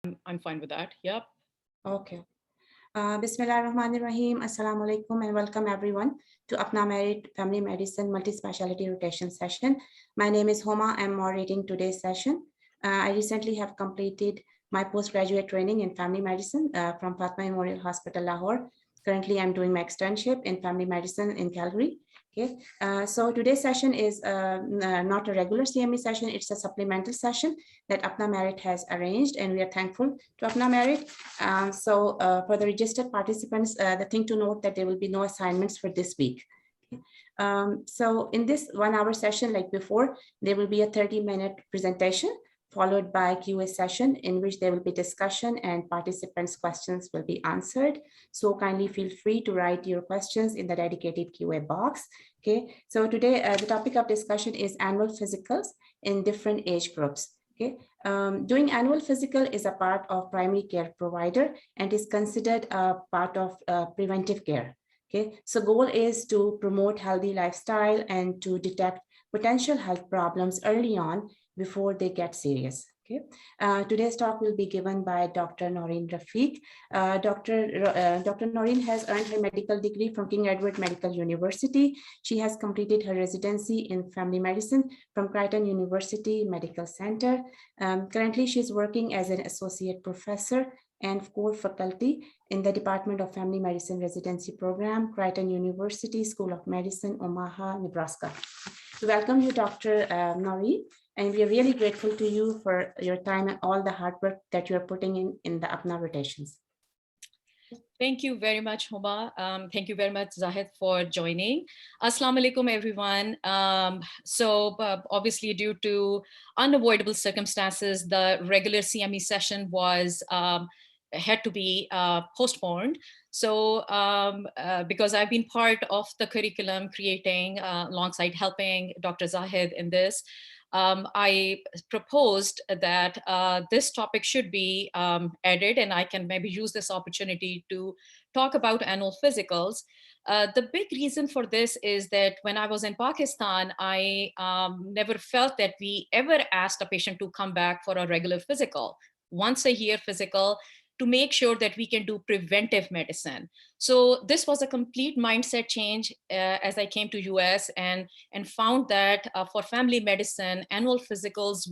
I'm fine with that. Yep. Okay. Bismillahirrahmanirrahim. Assalamu alaikum and welcome everyone to APPNA Merit Family Medicine Multi-Specialty Rotation Session. My name is Homa. I'm moderating today's session. I recently have completed my postgraduate training in family medicine from Fatma Memorial Hospital, Lahore. Currently, I'm doing my externship in family medicine in Calgary. Okay, so today's session is not a regular CME session, it's a supplemental session that APPNA Merit has arranged, and we are thankful to APPNA Merit. For the registered participants, the thing to note that there will be no assignments for this week. So in this 1 hour session, like before, there will be a 30-minute presentation followed by QA session in which there will be discussion and participants' questions will be answered. So kindly feel free to write your questions in the dedicated QA box. Okay, so today the topic of discussion is annual physicals in different age groups. Okay, doing annual physical is a part of primary care provider and is considered a part of preventive care. Okay, so goal is to promote healthy lifestyle and to detect potential health problems early on before they get serious. Okay, today's talk will be given by Dr. Naureen Rafiq. Dr. Naureen has earned her medical degree from King Edward Medical University. She has completed her residency in family medicine from Creighton University Medical Center. Currently, she's working as an associate professor and core faculty in the Department of Family Medicine Residency Program, Creighton University School of Medicine, Omaha, Nebraska. So welcome you, Dr. Naureen, and we are really grateful to you for your time and all the hard work that you are putting in the APPNA rotations. Thank you very much, Homa. Thank you very much, Zahid, for joining. Assalamu alaikum, everyone. Obviously, due to unavoidable circumstances, the regular CME session was had to be postponed. So because I've been part of the curriculum creating alongside helping Dr. Zahid in this, I proposed that this topic should be added, and I can maybe use this opportunity to talk about annual physicals. The big reason for this is that when I was in Pakistan, I never felt that we ever asked a patient to come back for a regular physical, once a year physical, to make sure that we can do preventive medicine. So this was a complete mindset change as I came to US and found that for family medicine, annual physicals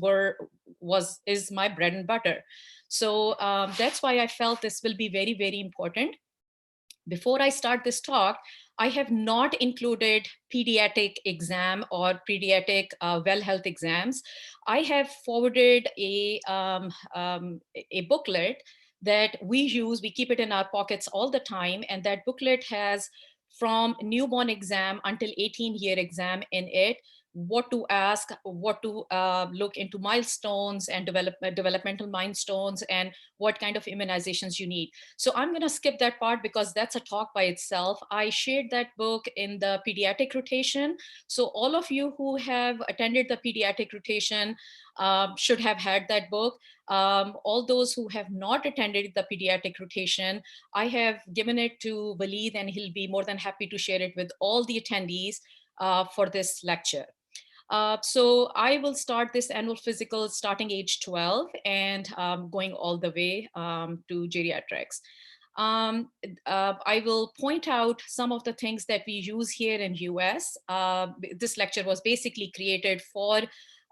is my bread and butter. So that's why I felt this will be very, very important. Before I start this talk, I have not included pediatric exam or pediatric well health exams. I have forwarded a booklet that we use. We keep it in our pockets all the time. And that booklet has from newborn exam until 18-year exam in it, what to ask, what to look into milestones and developmental milestones, and what kind of immunizations you need. So I'm going to skip that part because that's a talk by itself. I shared that book in the pediatric rotation. So all of you who have attended the pediatric rotation should have had that book. All those who have not attended the pediatric rotation, I have given it to Waleed, and he'll be more than happy to share it with all the attendees for this lecture. So I will start this annual physical starting age 12 and going all the way to geriatrics. I will point out some of the things that we use here in US. This lecture was basically created for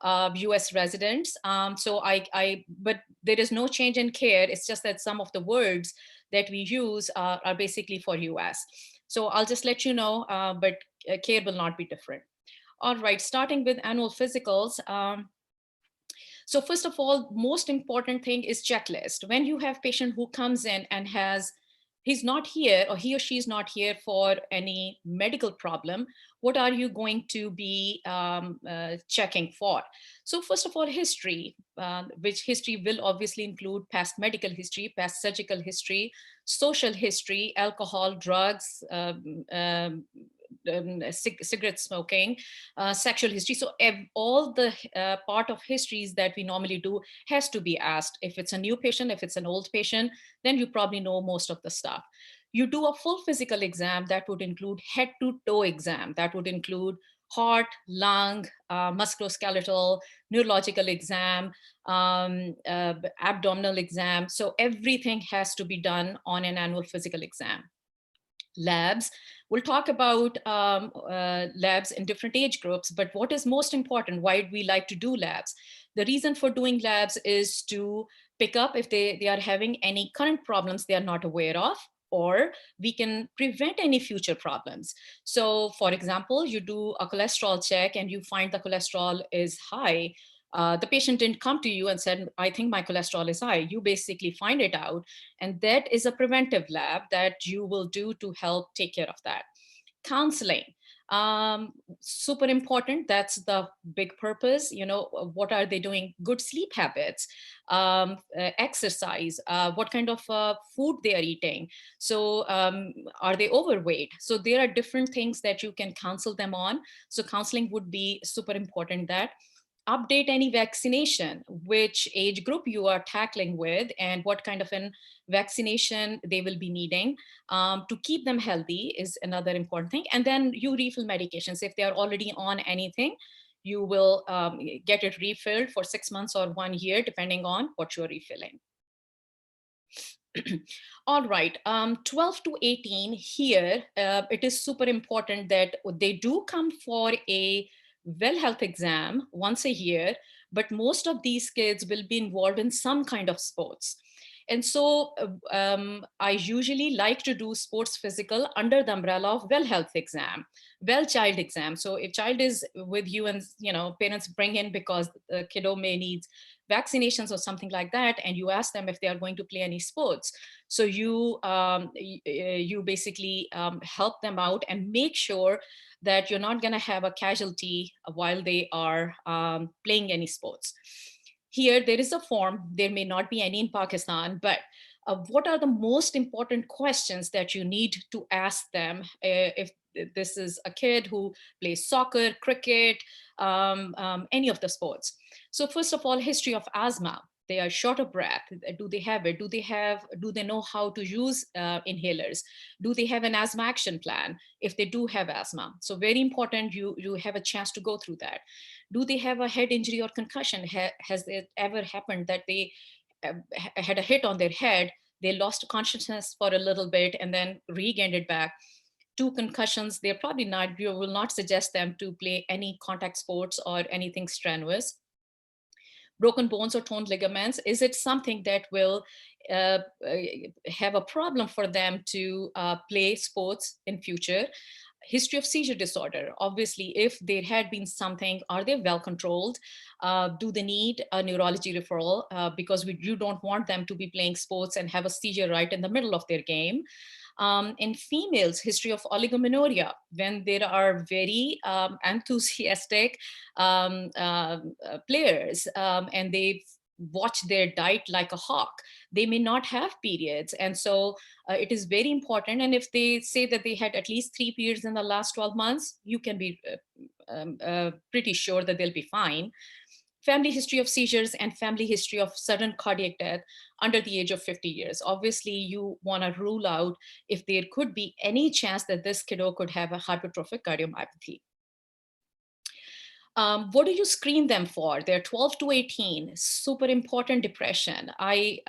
US residents. But there is no change in care. It's just that some of the words that we use are basically for US. So I'll just let you know, but care will not be different. All right, starting with annual physicals. So first of all, most important thing is checklist. When you have patient who comes in and he's not here, or he or she is not here for any medical problem, what are you going to be checking for? So first of all, history, which history will obviously include past medical history, past surgical history, social history, alcohol, drugs, cigarette smoking, sexual history. So all the part of histories that we normally do has to be asked. If it's a new patient, if it's an old patient, then you probably know most of the stuff. You do a full physical exam that would include head to toe exam. That would include heart, lung, musculoskeletal, neurological exam, abdominal exam. So everything has to be done on an annual physical exam. Labs, we'll talk about labs in different age groups, but what is most important, why do we like to do labs? The reason for doing labs is to pick up if they are having any current problems they are not aware of, or we can prevent any future problems. So for example, you do a cholesterol check and you find the cholesterol is high. The patient didn't come to you and said, I think my cholesterol is high. You basically find it out. And that is a preventive lab that you will do to help take care of that. Counseling, super important. That's the big purpose. You know, what are they doing? Good sleep habits, exercise, what kind of food they are eating. So are they overweight? So there are different things that you can counsel them on. So counseling would be super important. That update any vaccination, which age group you are tackling with, and what kind of an vaccination they will be needing to keep them healthy is another important thing. And then you refill medications. If they are already on anything, you will get it refilled for 6 months or 1 year, depending on what you're refilling. All right, 12 to 18 here, it is super important that they do come for a well health exam once a year, but most of these kids will be involved in some kind of sports. And so I usually like to do sports physical under the umbrella of well health exam, well child exam. So if child is with you and, you know, parents bring in because the kiddo may need vaccinations or something like that, and you ask them if they are going to play any sports. So you basically help them out and make sure that you're not going to have a casualty while they are playing any sports. Here, there is a form. There may not be any in Pakistan, but what are the most important questions that you need to ask them if this is a kid who plays soccer, cricket, any of the sports? So first of all, history of asthma. They are short of breath. Do they have it? Do they know how to use inhalers? Do they have an asthma action plan if they do have asthma? So very important, you have a chance to go through that. Do they have a head injury or concussion? Has it ever happened that they had a hit on their head, they lost consciousness for a little bit and then regained it back? Two concussions, they're probably not, you will not suggest them to play any contact sports or anything strenuous. Broken bones or torn ligaments, is it something that will uh, have a problem for them to play sports in future? History of seizure disorder, obviously, if there had been something, are they well controlled? Do they need a neurology referral? Because you don't want them to be playing sports and have a seizure right in the middle of their game. In females, history of oligomenorrhea, when there are very enthusiastic players and they watch their diet like a hawk, they may not have periods. And so it is very important. And if they say that they had at least 3 periods in the last 12 months, you can be pretty sure that they'll be fine. Family history of seizures and family history of sudden cardiac death under the age of 50 years. Obviously, you want to rule out if there could be any chance that this kiddo could have a hypertrophic cardiomyopathy. What do you screen them for? They're 12 to 18, super important depression. I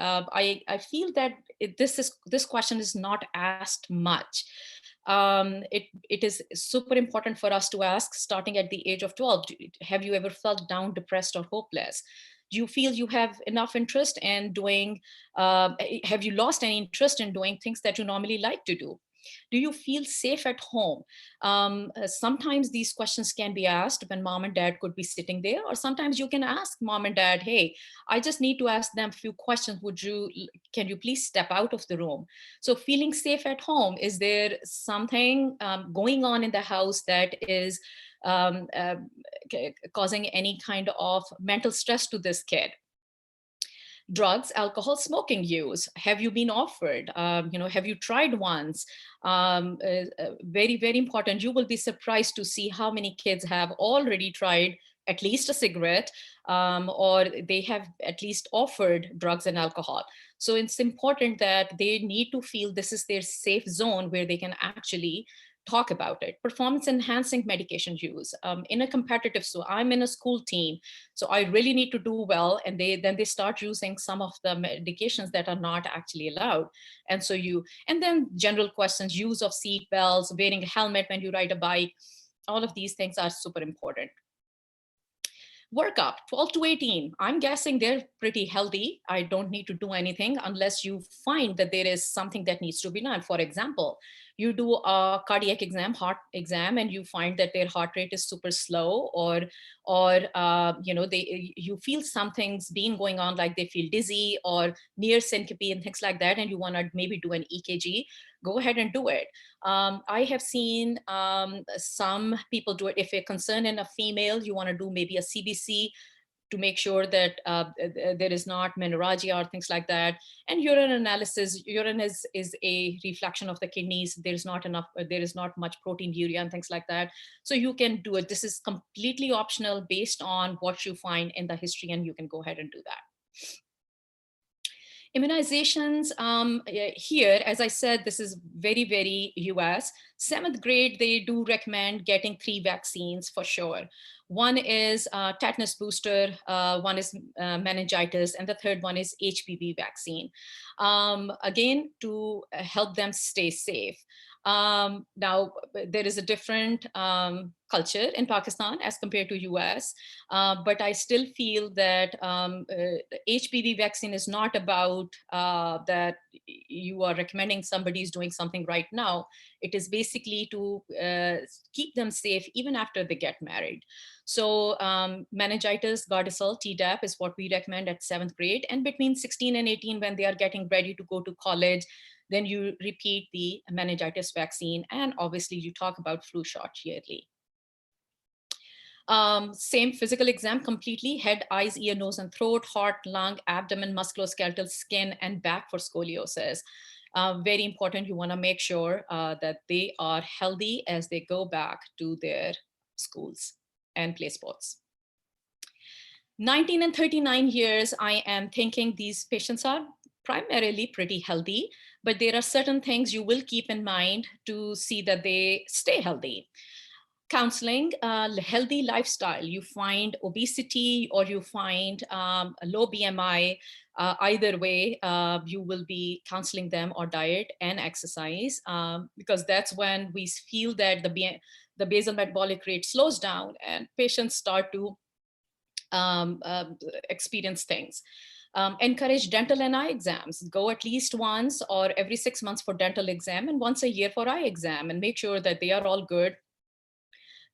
feel that this question is not asked much. It is super important for us to ask starting at the age of 12. Have you ever felt down, depressed, or hopeless? Do you feel you have enough interest in doing, have you lost any interest in doing things that you normally like to do? Do you feel safe at home? Sometimes these questions can be asked when mom and dad could be sitting there, or sometimes you can ask mom and dad, hey, I just need to ask them a few questions. Can you please step out of the room? So feeling safe at home, is there something going on in the house that is causing any kind of mental stress to this kid? Drugs, alcohol, smoking use, have you been offered? Have you tried once? Very, very important. You will be surprised to see how many kids have already tried at least a cigarette, or they have at least offered drugs and alcohol. So it's important that they need to feel this is their safe zone where they can actually talk about it. Performance enhancing medication use in a competitive, so I'm in a school team, so I really need to do well, and then they start using some of the medications that are not actually allowed. And so and then general questions, use of seat belts, wearing a helmet when you ride a bike, all of these things are super important. Workup 12 to 18, I'm guessing they're pretty healthy. I don't need to do anything unless you find that there is something that needs to be done. For example, you do a cardiac exam, heart exam, and you find that their heart rate is super slow, or you feel something's been going on, like they feel dizzy or near syncope and things like that, and you want to maybe do an EKG. Go ahead and do it. I have seen some people do it. If a concern in a female, you want to do maybe a CBC to make sure that there is not menorrhagia or things like that. And urine analysis, urine is a reflection of the kidneys. There is not much proteinuria and things like that. So you can do it. This is completely optional based on what you find in the history, and you can go ahead and do that. Immunizations, here, as I said, this is very, very US. 7th grade, they do recommend getting 3 vaccines for sure. One is tetanus booster, one is meningitis, and the third one is HPV vaccine. Again, to help them stay safe. Now, there is a different culture in Pakistan as compared to US, but I still feel that HPV vaccine is not about that you are recommending somebody is doing something right now. It is basically to keep them safe even after they get married. So meningitis, Gardasil, Tdap is what we recommend at 7th grade, and between 16 and 18 when they are getting ready to go to college, then you repeat the meningitis vaccine, and obviously you talk about flu shot yearly. Same physical exam completely: head, eyes, ear, nose, and throat, heart, lung, abdomen, musculoskeletal, skin, and back for scoliosis. Very important. You want to make sure that they are healthy as they go back to their schools and play sports. 19 and 39 years, I am thinking these patients are primarily pretty healthy, but there are certain things you will keep in mind to see that they stay healthy. Counseling, healthy lifestyle. You find obesity or you find a low BMI, either way, you will be counseling them, or diet and exercise, because that's when we feel that the basal metabolic rate slows down and patients start to experience things. Encourage dental and eye exams. Go at least once or every 6 months for dental exam, and once a year for eye exam, and make sure that they are all good.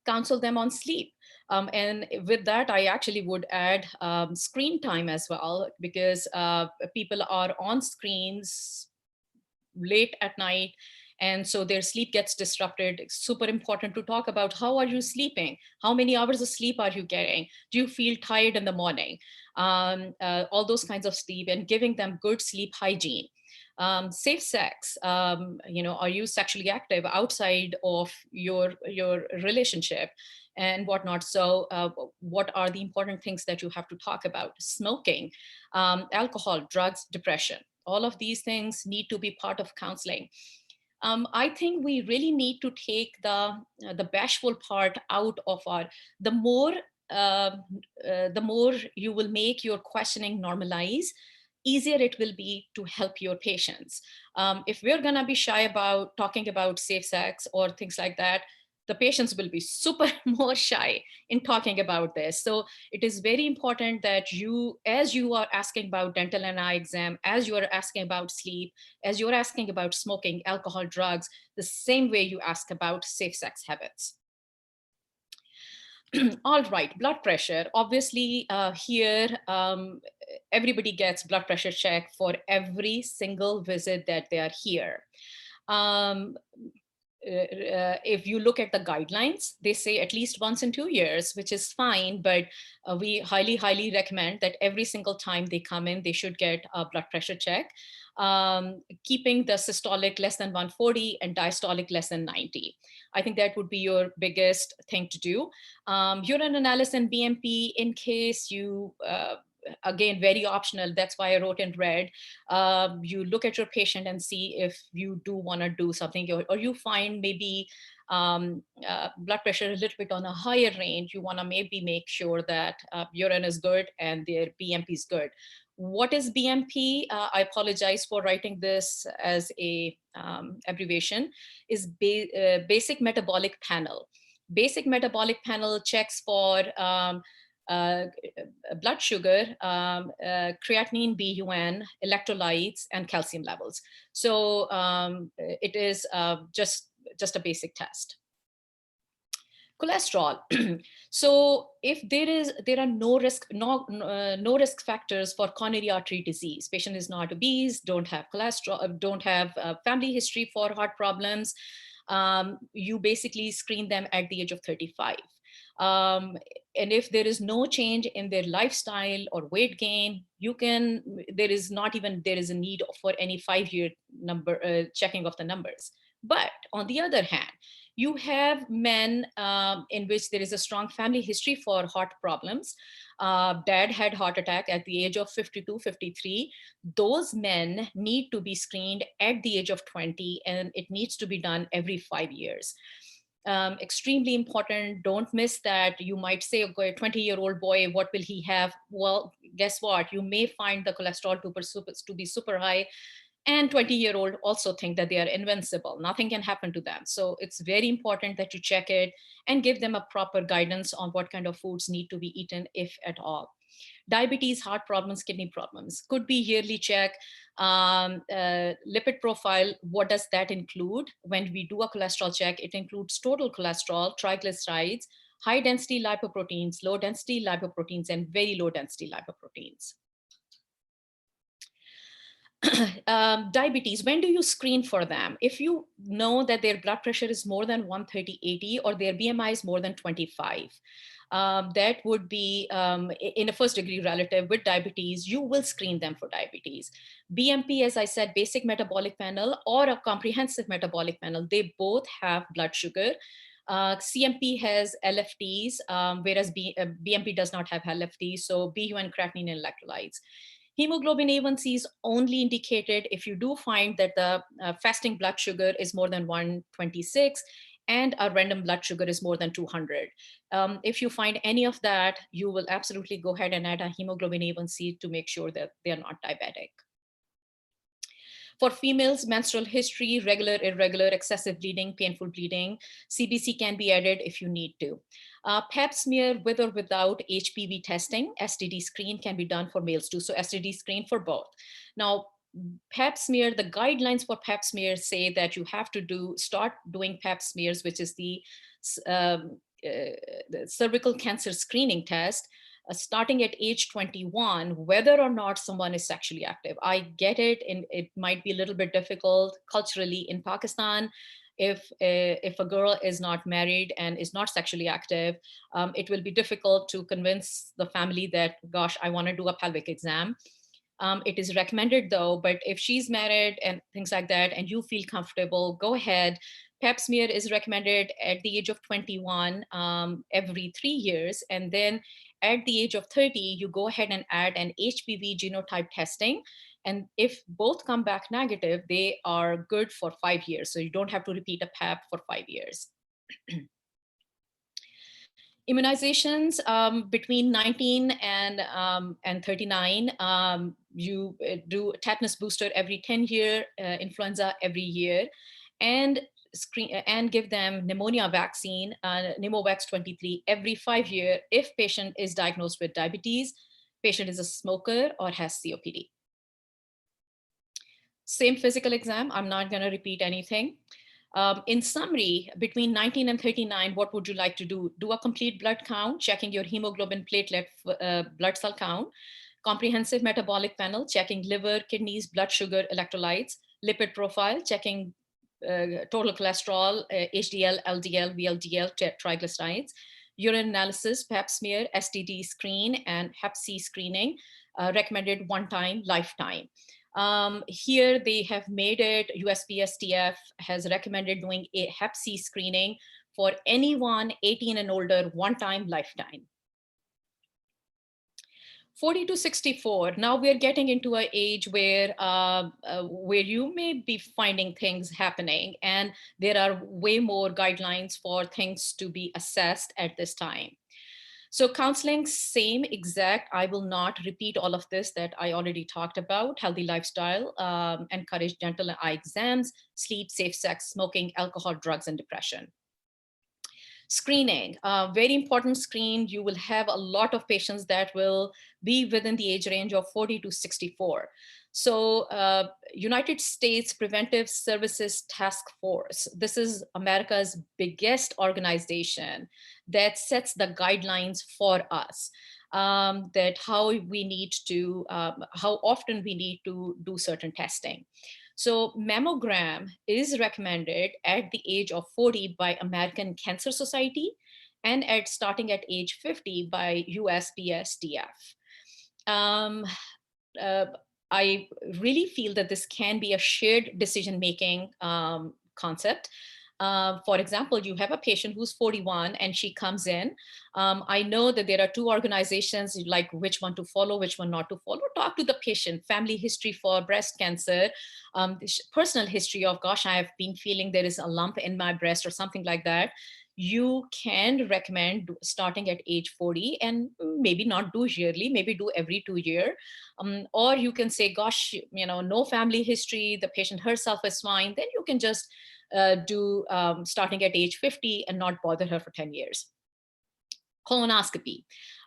Counsel them on sleep. And with that, I actually would add screen time as well, because people are on screens late at night, and so their sleep gets disrupted. It's super important to talk about how are you sleeping? How many hours of sleep are you getting? Do you feel tired in the morning? All those kinds of sleep, and giving them good sleep hygiene. Safe sex, are you sexually active outside of your relationship and whatnot? So what are the important things that you have to talk about? Smoking, alcohol, drugs, depression. All of these things need to be part of counseling. I think we really need to take the bashful part out of the more you will make your questioning normalize, easier it will be to help your patients. If we're going to be shy about talking about safe sex or things like that, the patients will be super more shy in talking about this. So it is very important that you, as you are asking about dental and eye exam, as you are asking about sleep, as you're asking about smoking, alcohol, drugs, the same way you ask about safe sex habits. All right, blood pressure. Obviously, here, everybody gets blood pressure check for every single visit that they are here. If you look at the guidelines, they say at least once in 2 years, which is fine, but we highly, highly recommend that every single time they come in, they should get a blood pressure check, keeping the systolic less than 140 and diastolic less than 90. I think that would be your biggest thing to do. Urine analysis and BMP in case you, again, very optional. That's why I wrote in red. You look at your patient and see if you do want to do something, or you find maybe blood pressure a little bit on a higher range, you want to maybe make sure that urine is good and their BMP is good. What is BMP? I apologize for writing this as a abbreviation, is basic metabolic panel. Basic metabolic panel checks for blood sugar, creatinine, BUN, electrolytes, and calcium levels. So it is just a basic test. Cholesterol. So if there are no risk factors for coronary artery disease, patient is not obese, don't have cholesterol, don't have family history for heart problems, you basically screen them at the age of 35. And if there is no change in their lifestyle or weight gain, there is a need for any 5-year number checking of the numbers. But on the other hand, you have men in which there is a strong family history for heart problems. Dad had heart attack at the age of 52, 53. Those men need to be screened at the age of 20, and it needs to be done every 5 years. Extremely important. Don't miss that. You might say, okay, a 20-year-old boy, what will he have? Well, guess what? You may find the cholesterol to be super high, and 20-year-old also think that they are invincible. Nothing can happen to them. So it's very important that you check it and give them a proper guidance on what kind of foods need to be eaten, if at all. Diabetes, heart problems, kidney problems could be yearly check. Lipid profile, what does that include? When we do a cholesterol check, it includes total cholesterol, triglycerides, high density lipoproteins, low density lipoproteins, and very low density lipoproteins. Diabetes, when do you screen for them? If you know that their blood pressure is more than 130/80 or their BMI is more than 25, that would be in a first degree relative with diabetes, you will screen them for diabetes. BMP, as I said, basic metabolic panel or a comprehensive metabolic panel, they both have blood sugar. CMP has LFTs, whereas BMP does not have LFTs, so BUN, creatinine, and electrolytes. Hemoglobin A1C is only indicated if you do find that the fasting blood sugar is more than 126 and a random blood sugar is more than 200. If you find any of that, you will absolutely go ahead and add a hemoglobin A1C to make sure that they are not diabetic. For females, menstrual history, regular, irregular, excessive bleeding, painful bleeding, CBC can be added if you need to. Pap smear with or without HPV testing, STD screen can be done for males too. So STD screen for both. Now, Pap smear, the guidelines for Pap smear say that you have to start doing Pap smears, which is the cervical cancer screening test, starting at age 21, whether or not someone is sexually active. I get it, and it might be a little bit difficult culturally in Pakistan. If a girl is not married and is not sexually active, it will be difficult to convince the family that, gosh, I want to do a pelvic exam. It is recommended though, but if she's married and things like that, and you feel comfortable, go ahead. Pap smear is recommended at the age of 21 every 3 years. And then at the age of 30, you go ahead and add an HPV genotype testing. And if both come back negative, they are good for 5 years. So you don't have to repeat a PAP for 5 years. Immunizations between 19 and 39, you do tetanus booster every 10 year, influenza every year, and give them pneumonia vaccine, Pneumovax 23 every 5 years if patient is diagnosed with diabetes, patient is a smoker, or has COPD. Same physical exam, I'm not going to repeat anything. In summary, between 19 and 39, what would you like to do? Do a complete blood count, checking your hemoglobin, platelet, blood cell count, comprehensive metabolic panel, checking liver, kidneys, blood sugar, electrolytes, lipid profile, checking total cholesterol, HDL, LDL, VLDL, triglycerides, urine analysis, Pap smear, STD screen, and Hep C screening, recommended one time, lifetime. Here they have made it, USPSTF has recommended doing a Hep C screening for anyone 18 and older, one time, lifetime. 40 to 64. Now we're getting into an age where you may be finding things happening, and there are way more guidelines for things to be assessed at this time. So counseling, same exact. I will not repeat all of this that I already talked about. Healthy lifestyle, encourage dental and eye exams, sleep, safe sex, smoking, alcohol, drugs, and depression. Screening, very important screen. You will have a lot of patients that will be within the age range of 40 to 64. So United States Preventive Services Task Force, this is America's biggest organization that sets the guidelines for us, that how often we need to do certain testing. So mammogram is recommended at the age of 40 by American Cancer Society, and starting at age 50 by USPSTF. Uh, I really feel that this can be a shared decision-making concept. For example, you have a patient who's 41 and she comes in. I know that there are two organizations, like which one to follow, which one not to follow. Talk to the patient, family history for breast cancer, personal history of, gosh, I have been feeling there is a lump in my breast or something like that. You can recommend starting at age 40 and maybe not do yearly, maybe do every 2 years. Or you can say, gosh, no family history, the patient herself is fine, then you can just do starting at age 50 and not bother her for 10 years. Colonoscopy.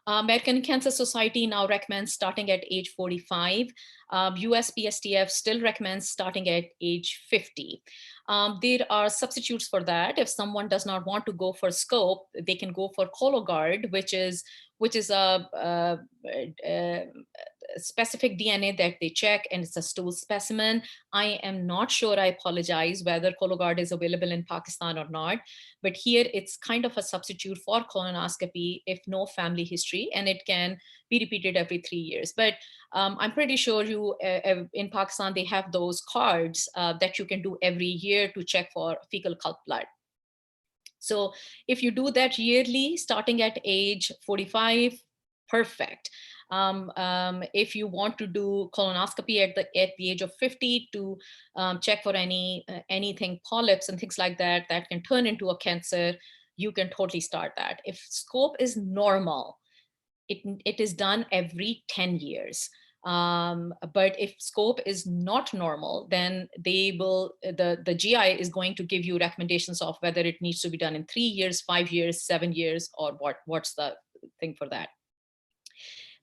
American Cancer Society now recommends starting at age 45. USPSTF still recommends starting at age 50. There are substitutes for that. If someone does not want to go for scope, they can go for Cologuard, which is a specific DNA that they check, and it's a stool specimen. I am not sure, I apologize, whether Cologuard is available in Pakistan or not, but here it's kind of a substitute for colonoscopy if no family history, and it can be repeated every 3 years. But I'm pretty sure in Pakistan, they have those cards that you can do every year to check for fecal cult blood. So if you do that yearly, starting at age 45, perfect. If you want to do colonoscopy at the age of 50 to check for anything polyps and things like that can turn into a cancer, you can totally start that. If scope is normal, it is done every 10 years. But if scope is not normal, then the GI is going to give you recommendations of whether it needs to be done in 3 years, 5 years, 7 years, or what's the thing for that.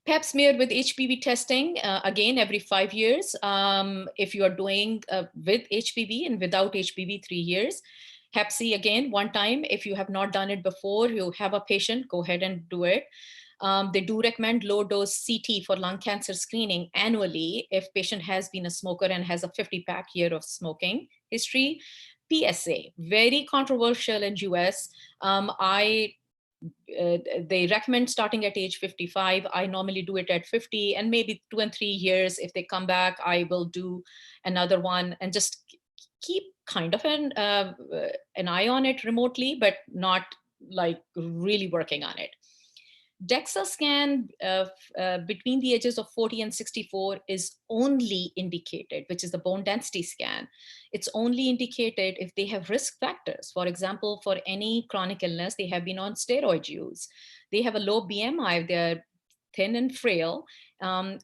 Pap smear with HPV testing, again, every 5 years. If you are doing with HPV and without HPV, 3 years. Hep C, again, one time. If you have not done it before, you have a patient, go ahead and do it. They do recommend low dose CT for lung cancer screening annually if patient has been a smoker and has a 50-pack year of smoking history. PSA, very controversial in US. They recommend starting at age 55. I normally do it at 50, and maybe 2 and 3 years. If they come back, I will do another one and just keep kind of an eye on it remotely, but not like really working on it. Dexa scan between the ages of 40 and 64 is only indicated, which is the bone density scan. It's only indicated if they have risk factors. For example, for any chronic illness, they have been on steroid use, they have a low BMI, they're thin and frail,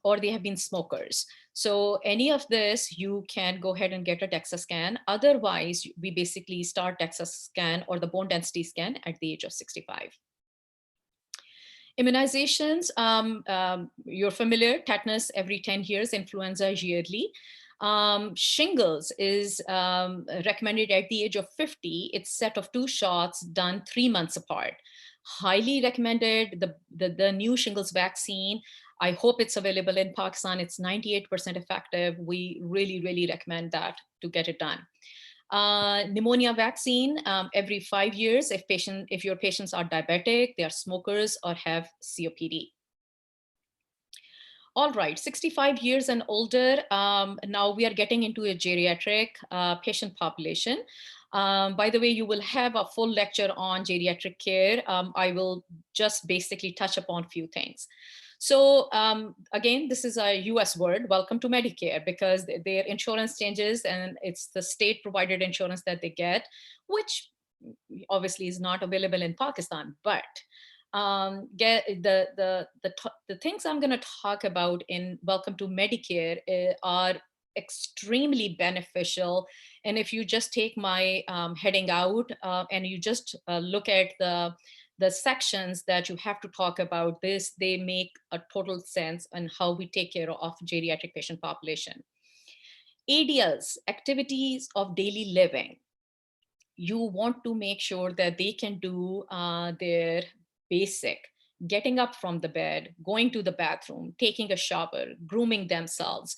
or they have been smokers. So any of this, you can go ahead and get a Dexa scan. Otherwise, we basically start Dexa scan or the bone density scan at the age of 65. Immunizations, you're familiar, tetanus every 10 years, influenza yearly. Shingles is recommended at the age of 50. It's a set of 2 shots done 3 months apart. Highly recommended. The new shingles vaccine, I hope it's available in Pakistan. It's 98% effective. We really, really recommend that to get it done. Pneumonia vaccine every 5 years if your patients are diabetic, they are smokers, or have COPD. All right, 65 years and older. Now we are getting into a geriatric patient population. By the way, you will have a full lecture on geriatric care. I will just basically touch upon a few things. So again, this is a US word, welcome to Medicare, because their insurance changes and it's the state provided insurance that they get, which obviously is not available in Pakistan. But get the things I'm going to talk about in welcome to Medicare are extremely beneficial. And if you just take my heading out and you just look at the sections that you have to talk about this, they make a total sense on how we take care of geriatric patient population. ADLs, activities of daily living. You want to make sure that they can do their basic getting up from the bed, going to the bathroom, taking a shower, grooming themselves.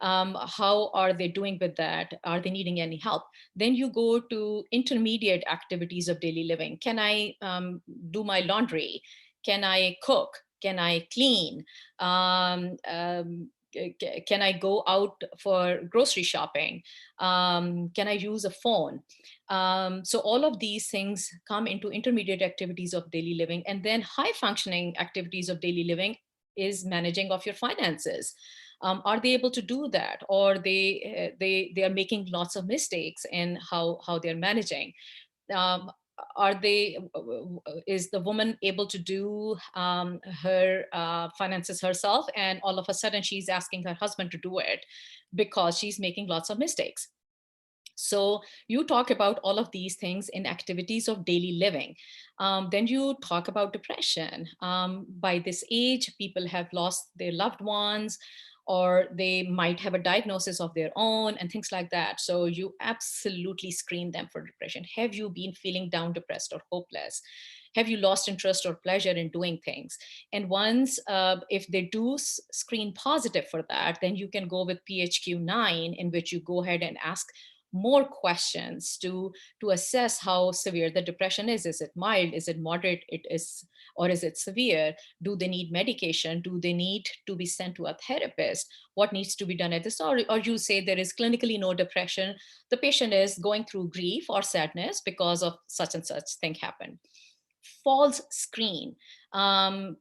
How are they doing with that? Are they needing any help? Then you go to intermediate activities of daily living. Can I do my laundry? Can I cook? Can I clean? Can I go out for grocery shopping? Can I use a phone? So all of these things come into intermediate activities of daily living. And then high functioning activities of daily living is managing of your finances. Are they able to do that? Or they are making lots of mistakes in how they're managing? Are they, is the woman able to do her finances herself, and all of a sudden she's asking her husband to do it because she's making lots of mistakes? So you talk about all of these things in activities of daily living. Then you talk about depression. By this age, people have lost their loved ones, or they might have a diagnosis of their own and things like that. So you absolutely screen them for depression. Have you been feeling down, depressed, or hopeless? Have you lost interest or pleasure in doing things? And once, if they do screen positive for that, then you can go with PHQ-9, in which you go ahead and ask more questions to assess how severe the depression is. Is it mild? Is it moderate? Or is it severe? Do they need medication? Do they need to be sent to a therapist? What needs to be done at this? Or you say there is clinically no depression. The patient is going through grief or sadness because of such and such thing happened. Falls screen.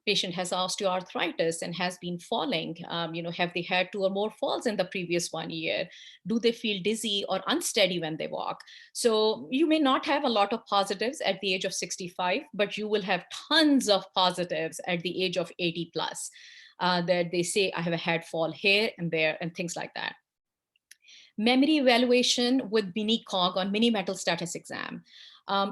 Patient has osteoarthritis and has been falling. Have they had 2 or more falls in the previous 1 year? Do they feel dizzy or unsteady when they walk? So you may not have a lot of positives at the age of 65, but you will have tons of positives at the age of 80 plus, that they say, I have had fall here and there and things like that. Memory evaluation with mini cog on mini mental status exam.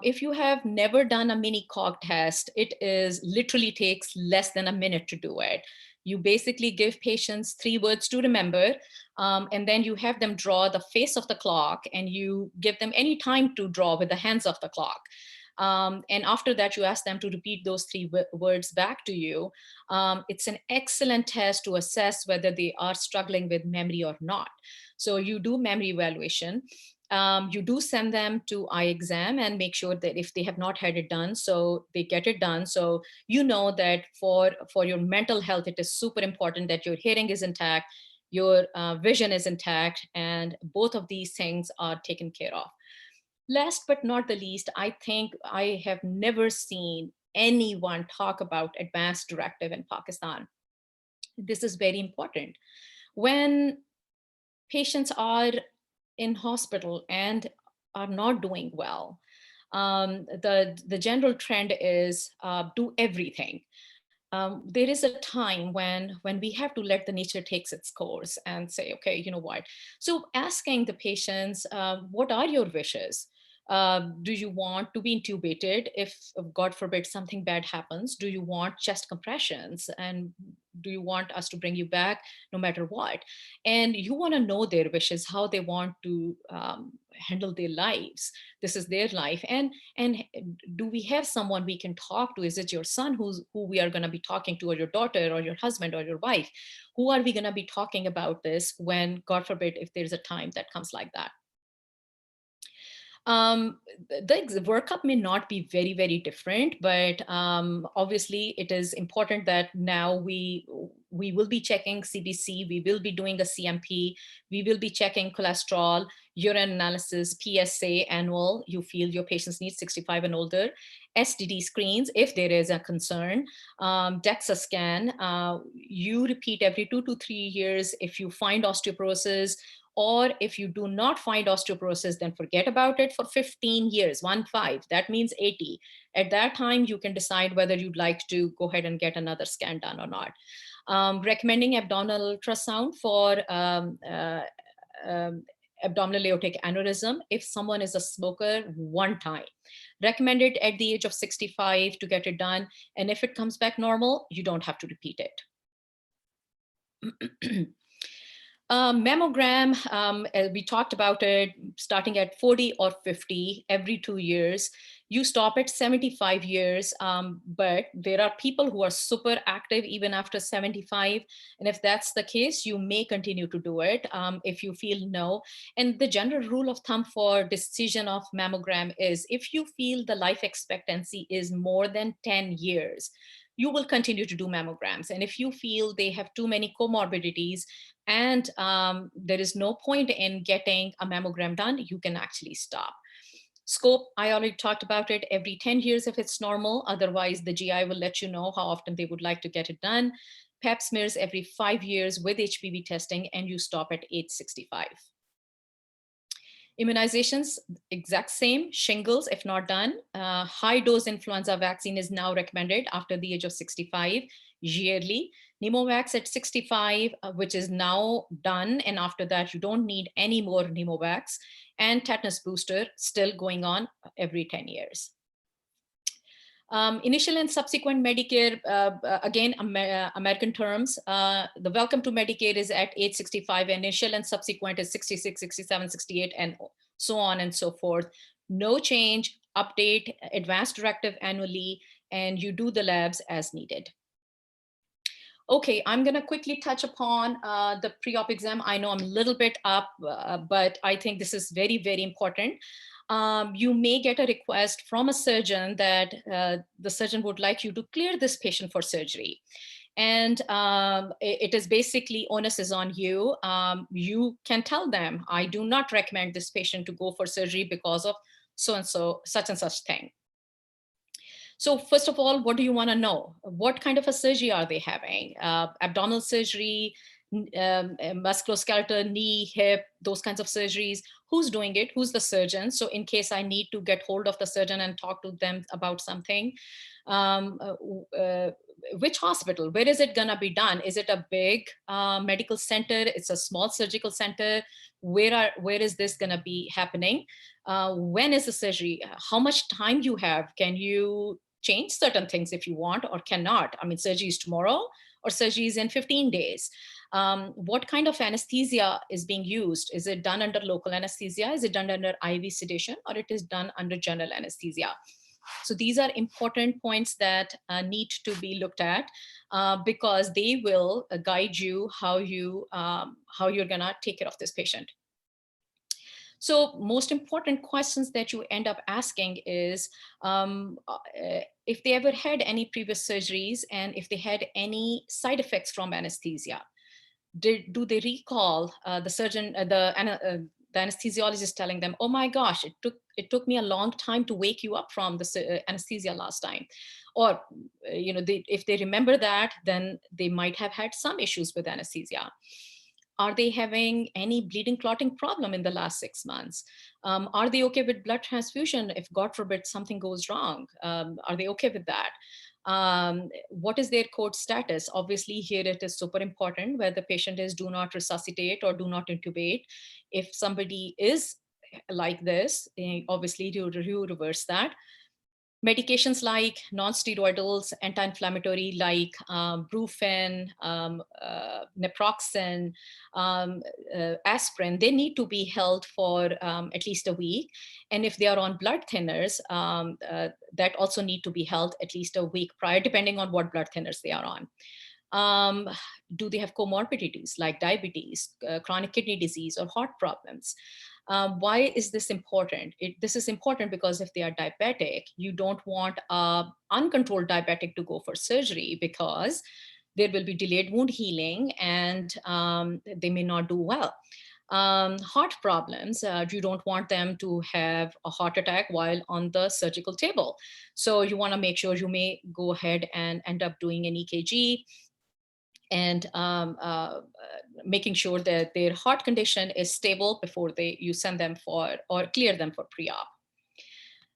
If you have never done a mini cog test, it is literally takes less than a minute to do it. You basically give patients 3 words to remember, and then you have them draw the face of the clock, and you give them any time to draw with the hands of the clock. And after that, you ask them to repeat those 3 words back to you. It's an excellent test to assess whether they are struggling with memory or not. So you do memory evaluation. You do send them to eye exam and make sure that if they have not had it done, so they get it done. So you know that for your mental health, it is super important that your hearing is intact, your vision is intact, and both of these things are taken care of. Last but not the least, I think I have never seen anyone talk about advanced directive in Pakistan. This is very important. When patients are in hospital and are not doing well, the general trend is do everything. There is a time when we have to let the nature takes its course and say, okay, you know what? So asking the patients, what are your wishes? Do you want to be intubated if God forbid something bad happens? Do you want chest compressions? And do you want us to bring you back no matter what? And you want to know their wishes, how they want to handle their lives. This is their life. And do we have someone we can talk to? Is it your son who we are going to be talking to, or your daughter, or your husband, or your wife? Who are we going to be talking about this when, God forbid, if there's a time that comes like that? The workup may not be very different, but obviously it is important that now we we will be checking CBC, we will be doing a CMP, we will be checking cholesterol, urine analysis, PSA annual, you feel your patients need 65 and older, STD screens if there is a concern, Dexa scan, you repeat every 2 to 3 years if you find osteoporosis, or if you do not find osteoporosis, then forget about it for 15 years, 1-5, that means 80. At that time, you can decide whether you'd like to go ahead and get another scan done or not. Recommending abdominal ultrasound for abdominal aortic aneurysm if someone is a smoker, one time. Recommend it at the age of 65 to get it done. And if it comes back normal, you don't have to repeat it. Mammogram, we talked about it, starting at 40 or 50 every 2 years. You stop at 75 years, but there are people who are super active even after 75. And if that's the case, you may continue to do it if you feel no. And the general rule of thumb for decision of mammogram is if you feel the life expectancy is more than 10 years, you will continue to do mammograms. And if you feel they have too many comorbidities and there is no point in getting a mammogram done, you can actually stop. Scope, I already talked about it, every 10 years if it's normal. Otherwise, the GI will let you know how often they would like to get it done. Pap smears every 5 years with HPV testing, and you stop at age 65. Immunizations, exact same, shingles if not done. High dose influenza vaccine is now recommended after the age of 65 yearly. Pneumovax at 65, which is now done. And after that, you don't need any more pneumovax. And tetanus booster still going on every 10 years. Initial and subsequent Medicare, again, American terms, the welcome to Medicare is at age 65, initial and subsequent is 66, 67, 68, and so on and so forth. No change, update, advanced directive annually, and you do the labs as needed. Okay, I'm gonna quickly touch upon the pre-op exam. I know I'm a little bit up, but I think this is very, very important. You may get a request from a surgeon that the surgeon would like you to clear this patient for surgery. And it is basically onus is on you. You can tell them, I do not recommend this patient to go for surgery because of so-and-so, such and such thing. So first of all, what do you want to know? What kind of a surgery are they having? Abdominal surgery, musculoskeletal, knee, hip, those kinds of surgeries. Who's doing it? Who's the surgeon? So in case I need to get hold of the surgeon and talk to them about something, which hospital? Where is it gonna be done? Is it a big medical center? It's a small surgical center. Where is this gonna be happening? When is the surgery? How much time you have? Can you change certain things if you want or cannot? I mean, surgery is tomorrow or surgery is in 15 days. What kind of anesthesia is being used? Is it done under local anesthesia? Is it done under IV sedation, or it is done under general anesthesia? So these are important points that need to be looked at because they will guide you how you're gonna take care of this patient. So most important questions that you end up asking is if they ever had any previous surgeries and if they had any side effects from anesthesia. Do they recall the surgeon, the anesthesiologist telling them, oh my gosh, it took me a long time to wake you up from the anesthesia last time. Or, if they remember that, then they might have had some issues with anesthesia. Are they having any bleeding clotting problem in the last 6 months? Are they okay with blood transfusion if, God forbid, something goes wrong? Are they okay with that? What is their code status? Obviously, here it is super important where the patient is do not resuscitate or do not intubate. If somebody is like this, obviously you reverse that. Medications like non-steroidals, anti-inflammatory like Brufen, naproxen, aspirin, they need to be held for at least a week. And if they are on blood thinners, that also need to be held at least a week prior, depending on what blood thinners they are on. Do they have comorbidities like diabetes, chronic kidney disease, or heart problems? Why is this important? This is important because if they are diabetic, you don't want an uncontrolled diabetic to go for surgery because there will be delayed wound healing, and they may not do well. Heart problems, you don't want them to have a heart attack while on the surgical table. So you want to make sure you may go ahead and end up doing an EKG and making sure that their heart condition is stable before you send them for or clear them for pre-op.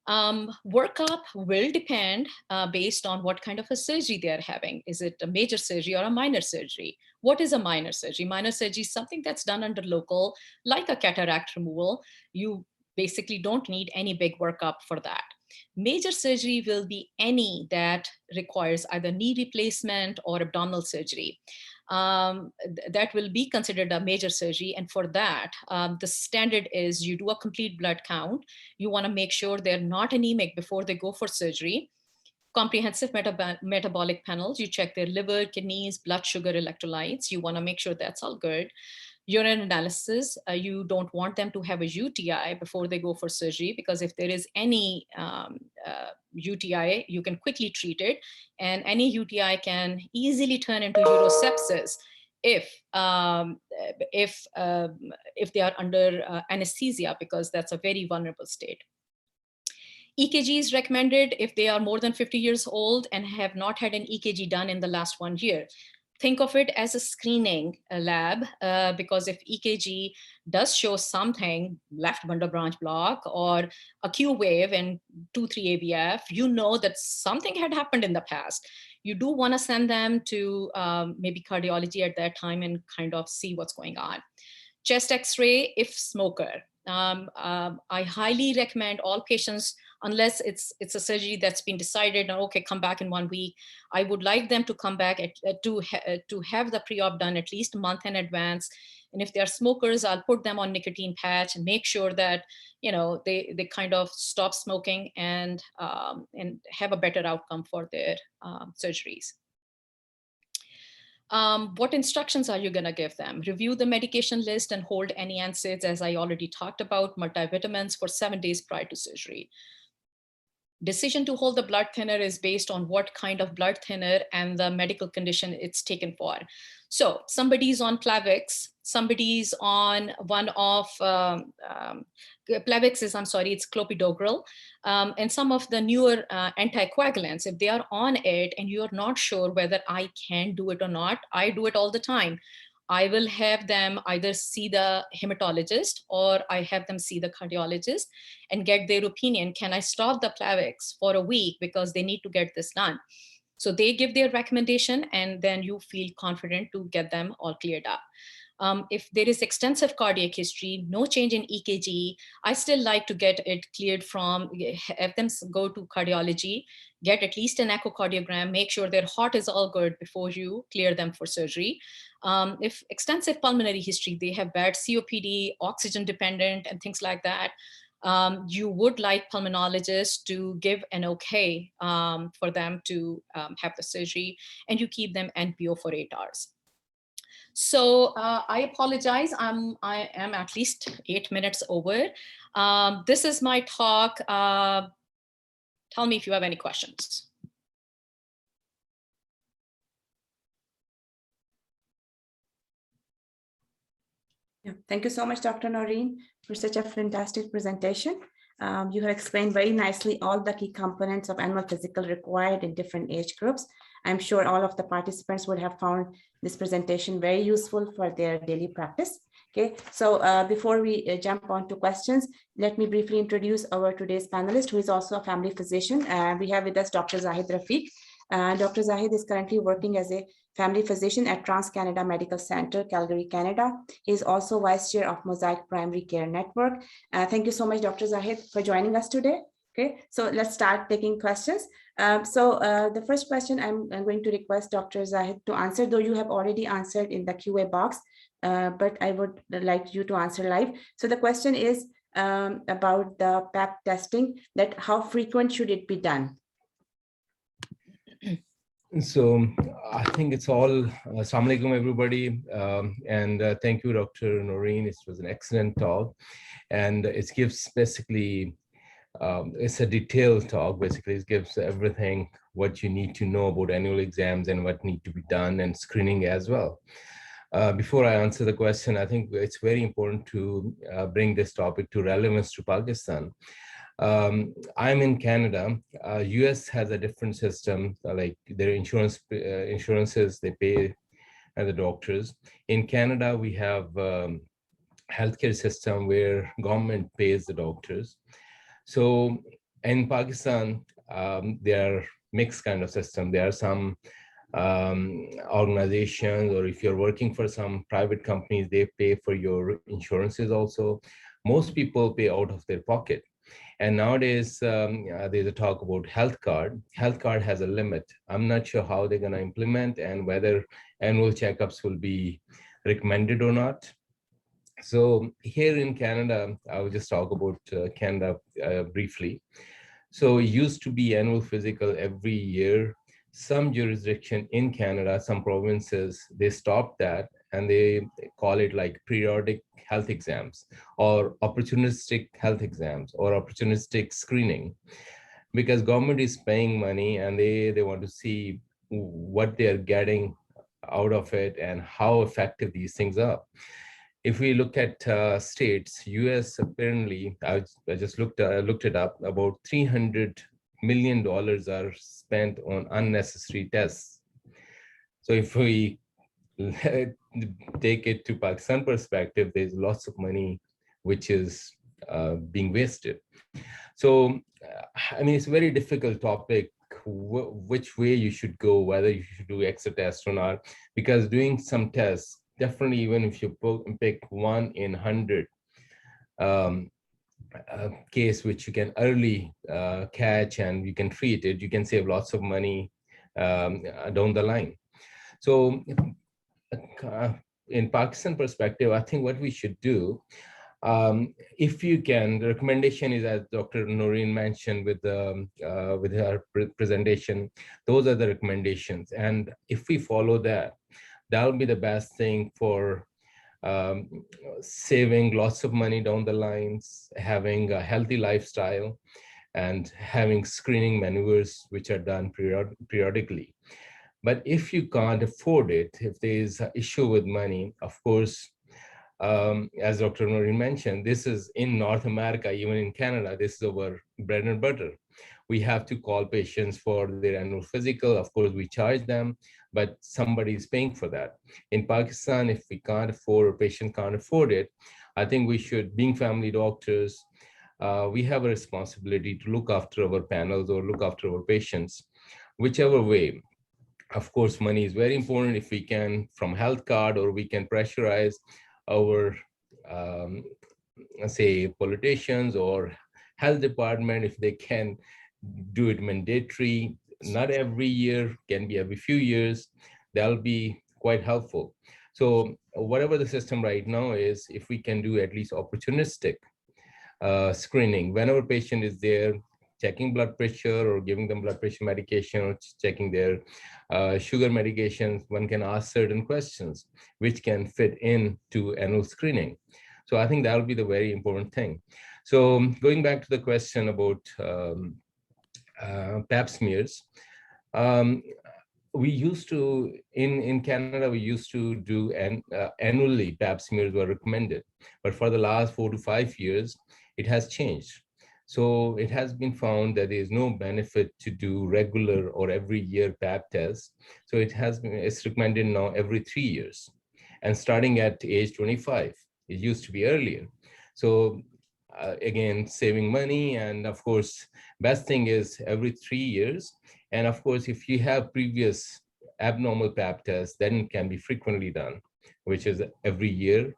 Workup will depend based on what kind of a surgery they are having. Is it a major surgery or a minor surgery? What is a minor surgery? Minor surgery is something that's done under local, like a cataract removal. You basically don't need any big workup for that. Major surgery will be any that requires either knee replacement or abdominal surgery. That will be considered a major surgery. And for that, the standard is you do a complete blood count. You want to make sure they're not anemic before they go for surgery. Comprehensive metabolic panels, you check their liver, kidneys, blood sugar, electrolytes. You want to make sure that's all good. Urine analysis, you don't want them to have a UTI before they go for surgery, because if there is any UTI, you can quickly treat it, and any UTI can easily turn into urosepsis if they are under anesthesia, because that's a very vulnerable state. EKG is recommended if they are more than 50 years old and have not had an EKG done in the last 1 year. Think of it as a screening lab, because if EKG does show something, left bundle branch block or a Q wave and 2-3 AVF, you know that something had happened in the past. You do want to send them to maybe cardiology at that time and kind of see what's going on. Chest X-ray if smoker. I highly recommend all patients, unless it's a surgery that's been decided, okay, come back in 1 week. I would like them to come back to have the pre-op done at least a month in advance. And if they're smokers, I'll put them on nicotine patch and make sure that, you know, they kind of stop smoking and have a better outcome for their surgeries. What instructions are you going to give them? Review the medication list and hold any NSAIDs, as I already talked about, multivitamins for 7 days prior to surgery. Decision to hold the blood thinner is based on what kind of blood thinner and the medical condition it's taken for. So somebody's on Plavix, somebody's on one of, Plavix is, I'm sorry, it's clopidogrel, and some of the newer anticoagulants, if they are on it and you're not sure whether I can do it or not, I do it all the time. I will have them either see the hematologist or I have them see the cardiologist and get their opinion. Can I stop the Plavix for a week because they need to get this done? So they give their recommendation and then you feel confident to get them all cleared up. If there is extensive cardiac history, no change in EKG, I still like to get it cleared from, have them go to cardiology, get at least an echocardiogram, make sure their heart is all good before you clear them for surgery. If extensive pulmonary history, they have bad COPD, oxygen dependent, and things like that, you would like pulmonologists to give an okay for them to have the surgery, and you keep them NPO for 8 hours. So I apologize, I am at least 8 minutes over. This is my talk. Tell me if you have any questions. Yeah, thank you so much, Dr. Naureen, for such a fantastic presentation. You have explained very nicely all the key components of animal physical required in different age groups. I'm sure all of the participants would have found this presentation very useful for their daily practice. Okay, so before we jump on to questions, let me briefly introduce our today's panelist, who is also a family physician. We have with us Dr. Zahid Rafiq. Dr. Zahid is currently working as a family physician at Trans-Canada Medical Center, Calgary, Canada. He is also vice chair of Mosaic Primary Care Network. Thank you so much, Dr. Zahid, for joining us today. Okay, so let's start taking questions. The first question I'm going to request Dr. Zahid to answer, though you have already answered in the QA box, but I would like you to answer live. So the question is about the PAP testing, that how frequent should it be done? So I think it's all, Assalamu alaikum everybody, and thank you, Dr. Naureen. It was an excellent talk, and it gives basically it's a detailed talk. Basically, it gives everything what you need to know about annual exams and what need to be done and screening as well. Before I answer the question, I think it's very important to bring this topic to relevance to Pakistan. I'm in Canada. US has a different system, like their insurances, they pay the doctors. In Canada, we have healthcare system where government pays the doctors. So in Pakistan, there are mixed kind of system. There are some organizations, or if you're working for some private companies, they pay for your insurances also. Most people pay out of their pocket. And nowadays, there's a talk about health card. Health card has a limit. I'm not sure how they're going to implement and whether annual checkups will be recommended or not. So here in Canada, I will just talk about Canada briefly. So it used to be annual physical every year. Some jurisdiction in Canada, some provinces, they stopped that and they call it like periodic health exams or opportunistic health exams or opportunistic screening, because government is paying money and they want to see what they're getting out of it and how effective these things are. If we look at states, US apparently, I just looked it up, about $300 million are spent on unnecessary tests. So if we take it to Pakistan perspective, there's lots of money which is being wasted. So, I mean, it's a very difficult topic, which way you should go, whether you should do extra tests or not, because doing some tests, definitely even if you pick 1 in 100 case which you can early catch and you can treat it, you can save lots of money down the line. So in Pakistan perspective, I think what we should do, if you can, the recommendation is, as Dr. Naureen mentioned with her presentation, those are the recommendations. And if we follow that, that'll be the best thing for saving lots of money down the lines, having a healthy lifestyle, and having screening maneuvers which are done periodically. But if you can't afford it, if there is an issue with money, of course, as Dr. Naureen mentioned, this is in North America, even in Canada, this is our bread and butter. We have to call patients for their annual physical. Of course, we charge them, but somebody is paying for that. In Pakistan, if we can't afford, or patient can't afford it, I think we should, being family doctors, we have a responsibility to look after our panels or look after our patients, whichever way. Of course, money is very important. If we can, from health card, or we can pressurize our, say, politicians or health department, if they can do it mandatory, not every year, can be every few years, that'll be quite helpful. So whatever the system right now is, if we can do at least opportunistic screening, whenever patient is there, checking blood pressure or giving them blood pressure medication or checking their sugar medications, one can ask certain questions which can fit into annual screening. So I think that'll be the very important thing. So going back to the question about Pap smears, we used to, in Canada, we used to do annually Pap smears were recommended, but for the last 4 to 5 years, it has changed. So it has been found that there is no benefit to do regular or every year Pap tests. So it's recommended now every 3 years, and starting at age 25. It used to be earlier. So again, saving money, and of course, best thing is every 3 years. And of course, if you have previous abnormal Pap tests, then it can be frequently done, which is every year.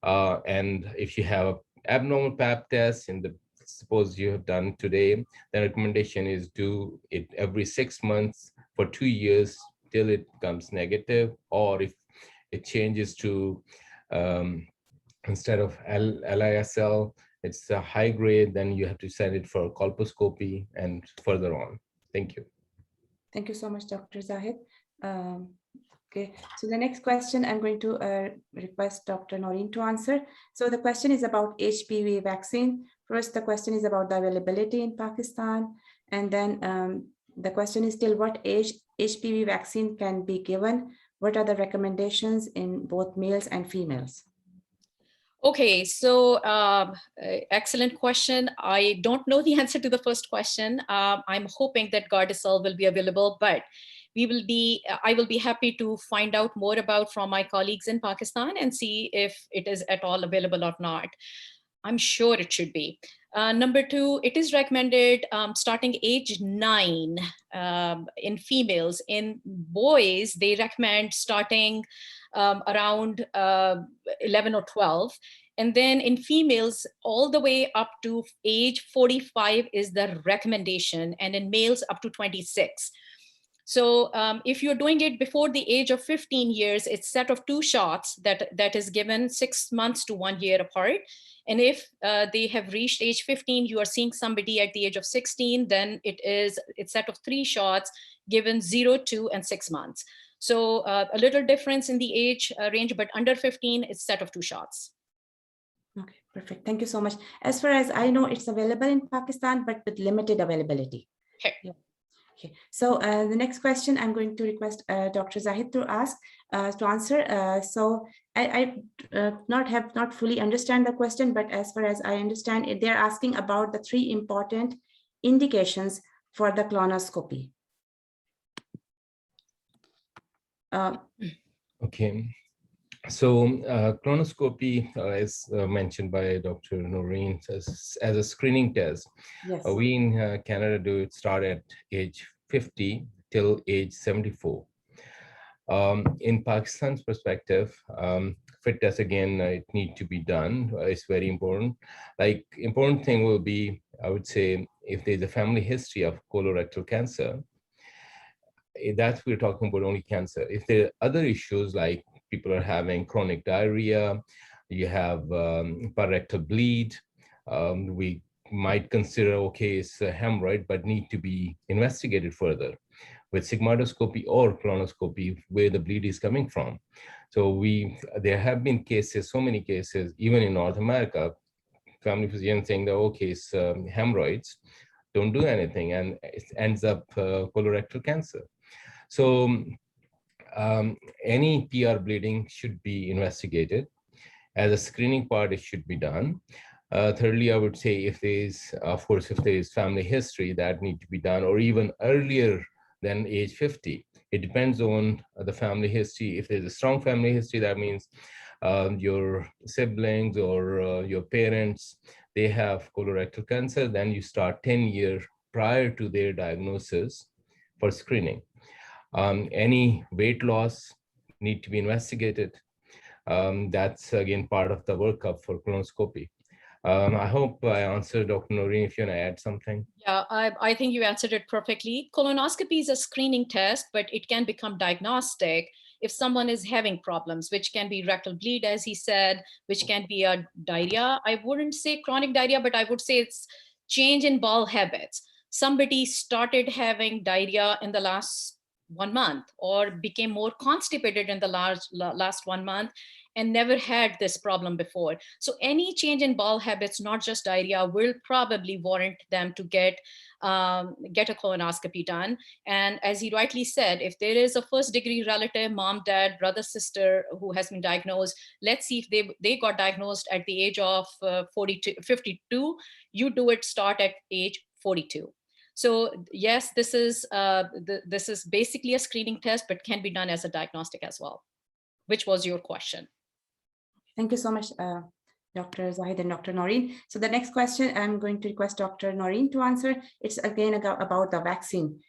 And if you have abnormal Pap tests in the, suppose you have done today, the recommendation is do it every 6 months for 2 years till it becomes negative, or if it changes to instead of LISL, it's a high grade, then you have to send it for colposcopy and further on. Thank you. Thank you so much, Dr. Zahid. Okay, so the next question I'm going to request Dr. Naureen to answer. So the question is about HPV vaccine. First, the question is about the availability in Pakistan. And then the question is till what age HPV vaccine can be given? What are the recommendations in both males and females? Okay, so excellent question. I don't know the answer to the first question. I'm hoping that Gardasil will be available, but I will be happy to find out more about from my colleagues in Pakistan and see if it is at all available or not. I'm sure it should be. Number two, it is recommended starting age 9 in females. In boys, they recommend starting around 11 or 12. And then in females, all the way up to age 45 is the recommendation, and in males up to 26. So if you're doing it before the age of 15 years, it's set of 2 shots that is given 6 months to 1 year apart. And if they have reached age 15, you are seeing somebody at the age of 16, then it's set of 3 shots given 0, 2, and 6 months. So a little difference in the age range, but under 15, it's set of 2 shots. Okay, perfect. Thank you so much. As far as I know, it's available in Pakistan, but with limited availability. Okay. Yeah. Okay, so the next question I'm going to request Dr. Zahid to answer. So I not fully understand the question, but as far as I understand it, they're asking about the 3 important indications for the colonoscopy. Okay. So colonoscopy, as mentioned by Dr. Naureen, as a screening test. Yes. We in Canada do it start at age 50 till age 74. In Pakistan's perspective, fit test again, it need to be done. It's very important. Like important thing will be, I would say, if there's a family history of colorectal cancer, that's we're talking about only cancer. If there are other issues like people are having chronic diarrhea, you have parectal bleed, we might consider, okay, it's a hemorrhoid, but need to be investigated further with sigmoidoscopy or colonoscopy, where the bleed is coming from. So there have been cases, so many cases, even in North America, family physicians saying that, okay, it's hemorrhoids, don't do anything, and it ends up colorectal cancer. So any PR bleeding should be investigated. As a screening part, it should be done. Thirdly, I would say if there is family history that need to be done, or even earlier than age 50. It depends on the family history. If there's a strong family history, that means your siblings or your parents, they have colorectal cancer, then you start 10 years prior to their diagnosis for screening. Any weight loss need to be investigated. That's again part of the workup for colonoscopy. I hope I answered Dr. Naureen. If you want to add something. Yeah, I think you answered it perfectly. Colonoscopy is a screening test, but it can become diagnostic if someone is having problems, which can be rectal bleed, as he said, which can be a diarrhea. I wouldn't say chronic diarrhea, but I would say it's change in bowel habits. Somebody started having diarrhea in the last 1 month or became more constipated in the last 1 month and never had this problem before. So any change in bowel habits, not just diarrhea, will probably warrant them to get a colonoscopy done. And as he rightly said, if there is a first degree relative, mom, dad, brother, sister who has been diagnosed, let's see if they got diagnosed at the age of 52, you do it start at age 42. So yes, this is basically a screening test, but can be done as a diagnostic as well, which was your question. Thank you so much, Dr. Zahid and Dr. Naureen. So the next question I'm going to request Dr. Naureen to answer. It's again about the vaccine.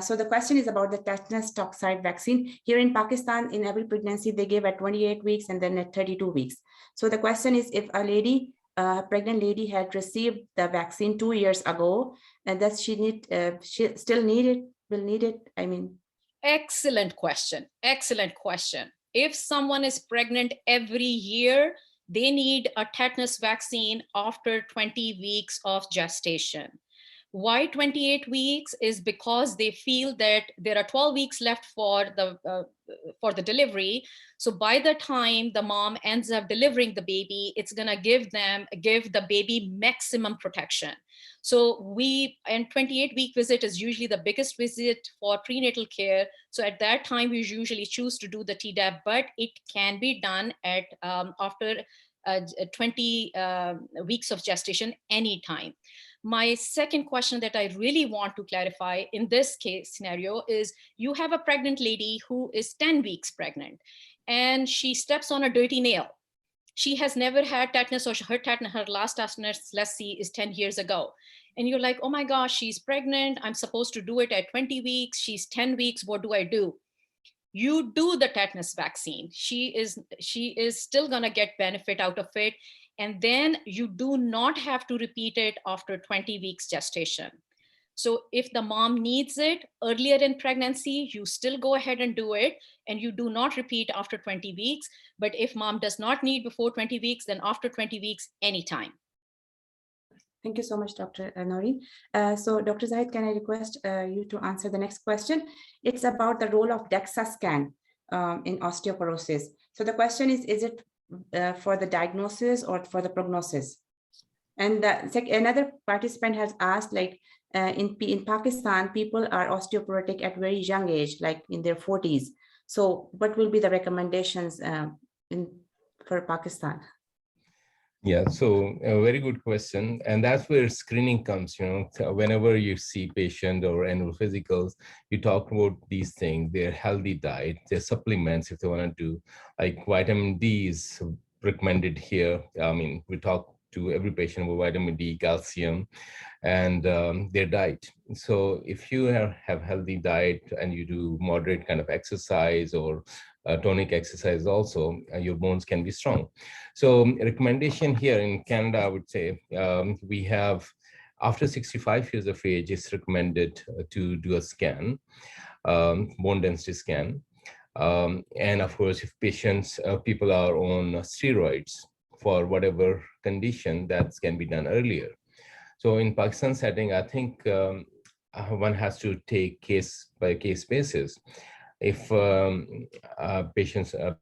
So the question is about the tetanus toxoid vaccine. Here in Pakistan, in every pregnancy, they give at 28 weeks and then at 32 weeks. So the question is, if a pregnant lady had received the vaccine 2 years ago, and does she still will need it? I mean. Excellent question. Excellent question. If someone is pregnant every year, they need a tetanus vaccine after 20 weeks of gestation. Why 28 weeks is because they feel that there are 12 weeks left for the delivery. So by the time the mom ends up delivering the baby, it's gonna give the baby maximum protection. So and 28-week visit is usually the biggest visit for prenatal care. So at that time, we usually choose to do the Tdap, but it can be done at after 20 weeks of gestation anytime. My second question that I really want to clarify in this case scenario is, you have a pregnant lady who is 10 weeks pregnant and she steps on a dirty nail. She has never had tetanus, or her last tetanus, let's see, is 10 years ago. And you're like, oh my gosh, she's pregnant. I'm supposed to do it at 20 weeks. She's 10 weeks. What do I do? You do the tetanus vaccine. She is still going to get benefit out of it. And then you do not have to repeat it after 20 weeks gestation. So if the mom needs it earlier in pregnancy, you still go ahead and do it, and you do not repeat after 20 weeks. But if mom does not need before 20 weeks, then after 20 weeks, anytime. Thank you so much, Dr. Naureen. So Dr. Zahid, can I request you to answer the next question? It's about the role of Dexa scan in osteoporosis. So the question is it for the diagnosis or for the prognosis? And another participant has asked, like, in Pakistan, people are osteoporotic at very young age, like in their 40s. So what will be the recommendations for Pakistan? Yeah, so a very good question. And that's where screening comes, So whenever you see patient or annual physicals, you talk about these things, their healthy diet, their supplements, if they want to do, like vitamin D is recommended here. I mean, we talk to every patient about vitamin D, calcium, and their diet. So if you have healthy diet and you do moderate kind of exercise or tonic exercise also, your bones can be strong. So recommendation here in Canada, I would say, we have after 65 years of age, it's recommended to do a scan, bone density scan. And of course, if people are on steroids for whatever condition, that can be done earlier. So in Pakistan setting, I think one has to take case by case basis. If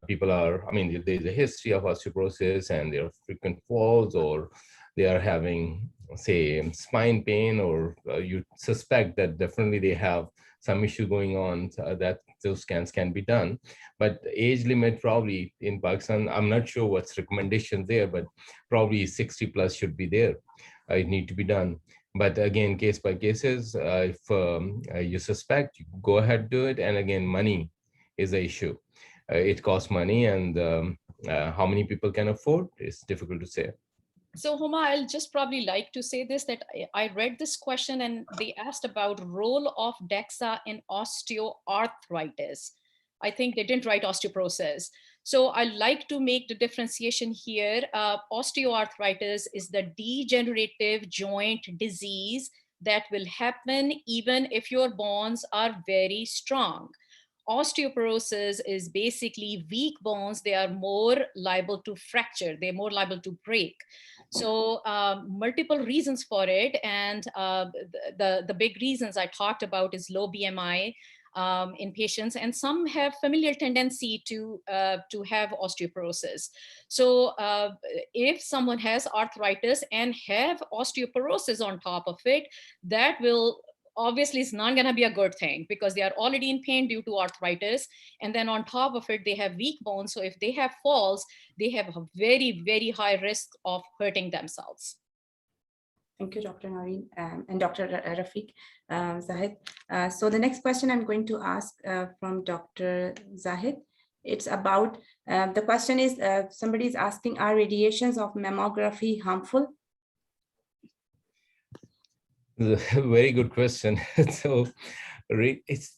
people are, I mean, if there's a history of osteoporosis and there are frequent falls, or they are having, say, spine pain, or you suspect that definitely they have some issue going on, that those scans can be done. But age limit probably in Pakistan, I'm not sure what's recommendation there, but probably 60 plus should be there. It need to be done. But again, case by cases, if you suspect, you go ahead, do it. And again, money is the issue. It costs money, and how many people can afford, it's difficult to say. So Homa, I'll just probably like to say this, that I read this question and they asked about role of Dexa in osteoarthritis. I think they didn't write osteoporosis. So I like to make the differentiation here. Osteoarthritis is the degenerative joint disease that will happen even if your bones are very strong. Osteoporosis is basically weak bones. They are more liable to fracture. They're more liable to break. So multiple reasons for it. And the big reasons I talked about is low BMI, in patients, and some have familial tendency to have osteoporosis. So if someone has arthritis and have osteoporosis on top of it, that will obviously it's not going to be a good thing, because they are already in pain due to arthritis, and then on top of it they have weak bones. So if they have falls, they have a very, very high risk of hurting themselves. Thank you, Dr. Naureen and Dr. Rafiq. Zahid. So the next question I'm going to ask from Dr. Zahid, it's about, the question is, somebody is asking, are radiations of mammography harmful? Very good question. So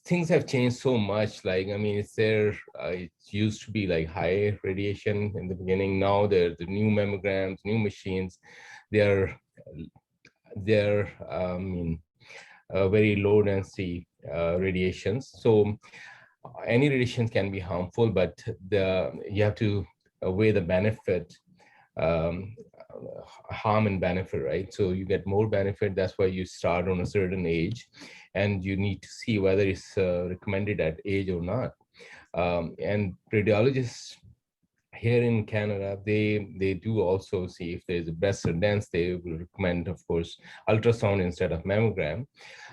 things have changed so much. Like, I mean, it used to be like high radiation in the beginning. Now the new mammograms, new machines, they're very low density radiations. So any radiation can be harmful, but you have to weigh the benefit harm and benefit, right? So you get more benefit. That's why you start on a certain age, and you need to see whether it's recommended at age or not. And radiologists here in Canada, they do also see if there's a breast or dense. They will recommend, of course, ultrasound instead of mammogram.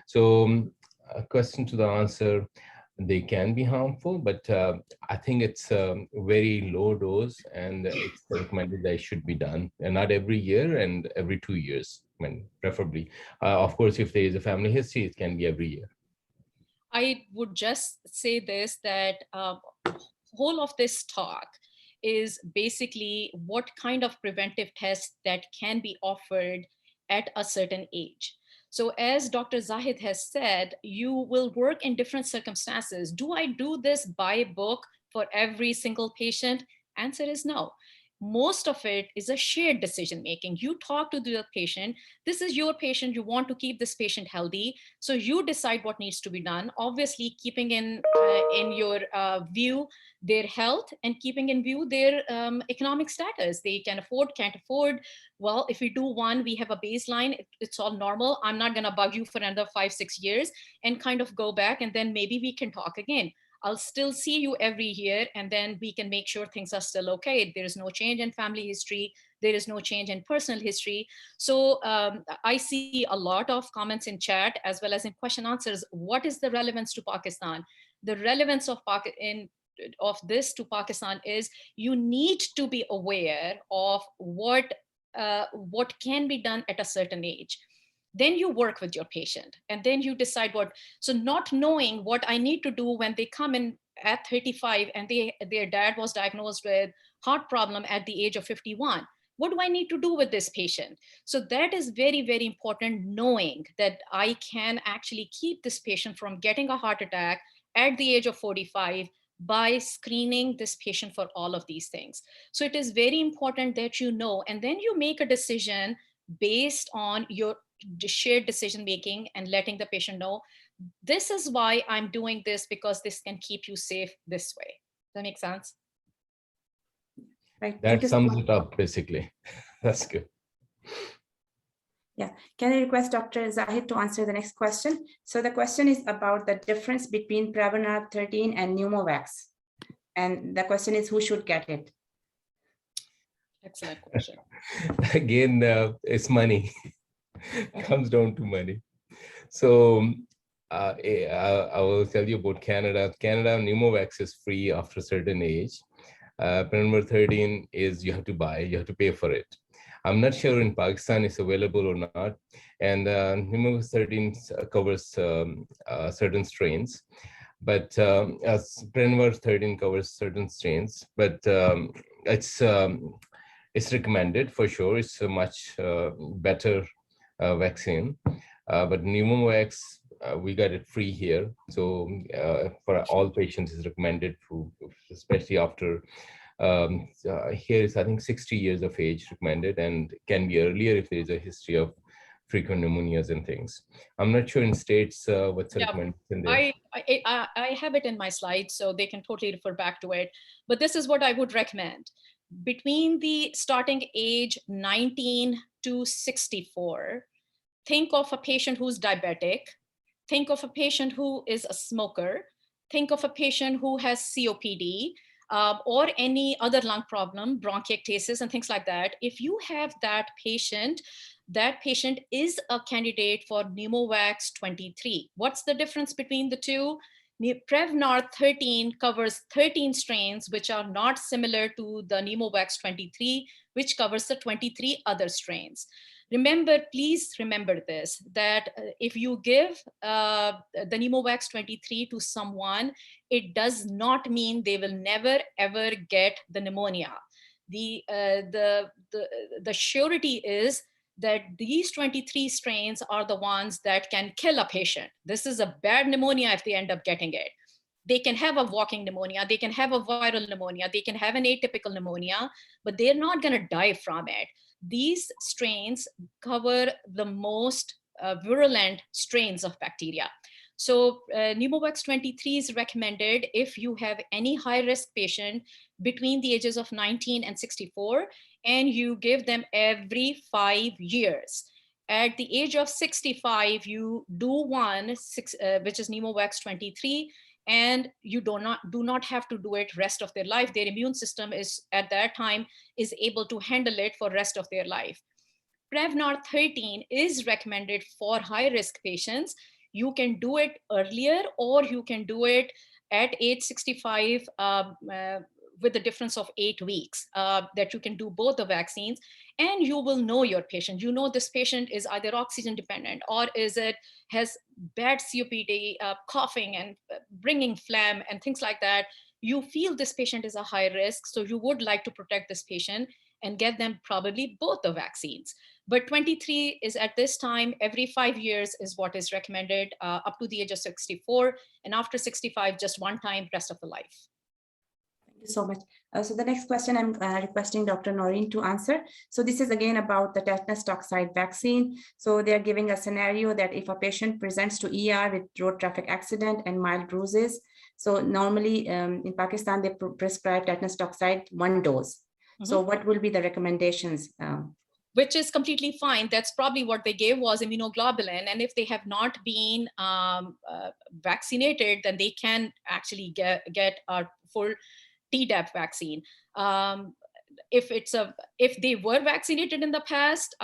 So a question to the answer, they can be harmful, but I think it's a very low dose, and it's recommended that it should be done, and not every year and every 2 years, preferably. Of course, if there is a family history, it can be every year. I would just say this, that whole of this talk is basically what kind of preventive tests that can be offered at a certain age. So as Dr. Zahid has said, you will work in different circumstances. Do I do this by book for every single patient? Answer is no. Most of it is a shared decision making. You talk to the patient. This is your patient. You want to keep this patient healthy. So you decide what needs to be done, obviously keeping in your view their health and keeping in view their economic status. They can afford, can't afford. Well, if we do one, we have a baseline. It's all normal. I'm not going to bug you for another 5-6 years and kind of go back, and then maybe we can talk again. I'll still see you every year, and then we can make sure things are still okay. There is no change in family history. There is no change in personal history. So I see a lot of comments in chat as well as in question answers. What is the relevance to Pakistan? The relevance of this to Pakistan is you need to be aware of what can be done at a certain age. Then you work with your patient, and then you decide what. So not knowing what I need to do when they come in at 35 and their dad was diagnosed with heart problem at the age of 51, what do I need to do with this patient? So that is very, very important, knowing that I can actually keep this patient from getting a heart attack at the age of 45 by screening this patient for all of these things. So it is very important that you know, and then you make a decision based on your shared decision making and letting the patient know, this is why I'm doing this, because this can keep you safe this way. Does that make sense? Right. That sums it up, basically. That's good. Yeah. Can I request Dr. Zahid to answer the next question? So the question is about the difference between Prevnar 13 and Pneumovax. And the question is, who should get it? Excellent question. Again, it's money. Comes down to money. So I will tell you about Canada. Canada, Pneumovax is free after a certain age. Prevnar 13 is you have to buy, you have to pay for it. I'm not sure in Pakistan it's available or not. And Pneumovax 13 covers certain strains, but as Prevnar 13 covers certain strains, but it's recommended for sure. It's a much better vaccine, but Pneumovax, we got it free here. So for all patients is recommended, especially after here is I think 60 years of age recommended, and can be earlier if there is a history of frequent pneumonias and things. I'm not sure in states what's the recommendation there. I have it in my slides, so they can totally refer back to it. But this is what I would recommend. Between the starting age 19 to 64, think of a patient who's diabetic, think of a patient who is a smoker, think of a patient who has COPD, or any other lung problem, bronchiectasis and things like that. If you have that patient is a candidate for Pneumovax 23. What's the difference between the two? Prevnar 13 covers 13 strains, which are not similar to the Pneumovax 23, which covers the 23 other strains. Remember, please remember this, that if you give the Pneumovax 23 to someone, it does not mean they will never, ever get the pneumonia. The surety is that these 23 strains are the ones that can kill a patient. This is a bad pneumonia if they end up getting it. They can have a walking pneumonia, they can have a viral pneumonia, they can have an atypical pneumonia, but they're not going to die from it. These strains cover the most virulent strains of bacteria. So Pneumovax 23 is recommended if you have any high-risk patient, between the ages of 19 and 64, and you give them every 5 years. At the age of 65, you do one, which is Pneumovax 23, and you do not have to do it rest of their life. Their immune system is at that time is able to handle it for rest of their life. Prevnar 13 is recommended for high risk patients. You can do it earlier, or you can do it at age 65 with a difference of 8 weeks, that you can do both the vaccines, and you will know your patient. You know this patient is either oxygen dependent, or has bad COPD, coughing and bringing phlegm and things like that. You feel this patient is a high risk, so you would like to protect this patient and get them probably both the vaccines. But 23 is at this time, every 5 years is what is recommended, up to the age of 64, and after 65, just one time, rest of the life. Thank you so much. So the next question I'm requesting Dr. Naureen to answer. So this is again about the tetanus toxoid vaccine. So they're giving a scenario that if a patient presents to ER with road traffic accident and mild bruises, so normally in Pakistan, they prescribe tetanus toxoid 1 dose. So what will be the recommendations? Which is completely fine. That's probably what they gave was immunoglobulin. And if they have not been vaccinated, then they can actually get a full Tdap vaccine. If they were vaccinated in the past,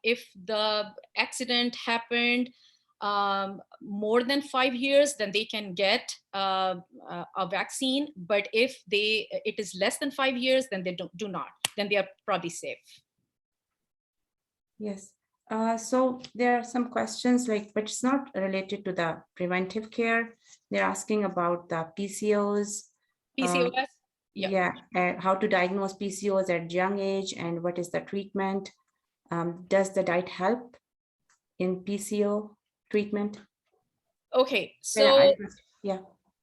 if the accident happened more than 5 years, then they can get a vaccine. But if it is less than 5 years, then they do not. Then they are probably safe. Yes. So there are some questions like, which is not related to the preventive care. They're asking about the PCOS. PCOS? Yeah. How to diagnose PCOS at young age and what is the treatment? Does the diet help in PCO treatment? Okay, so yeah.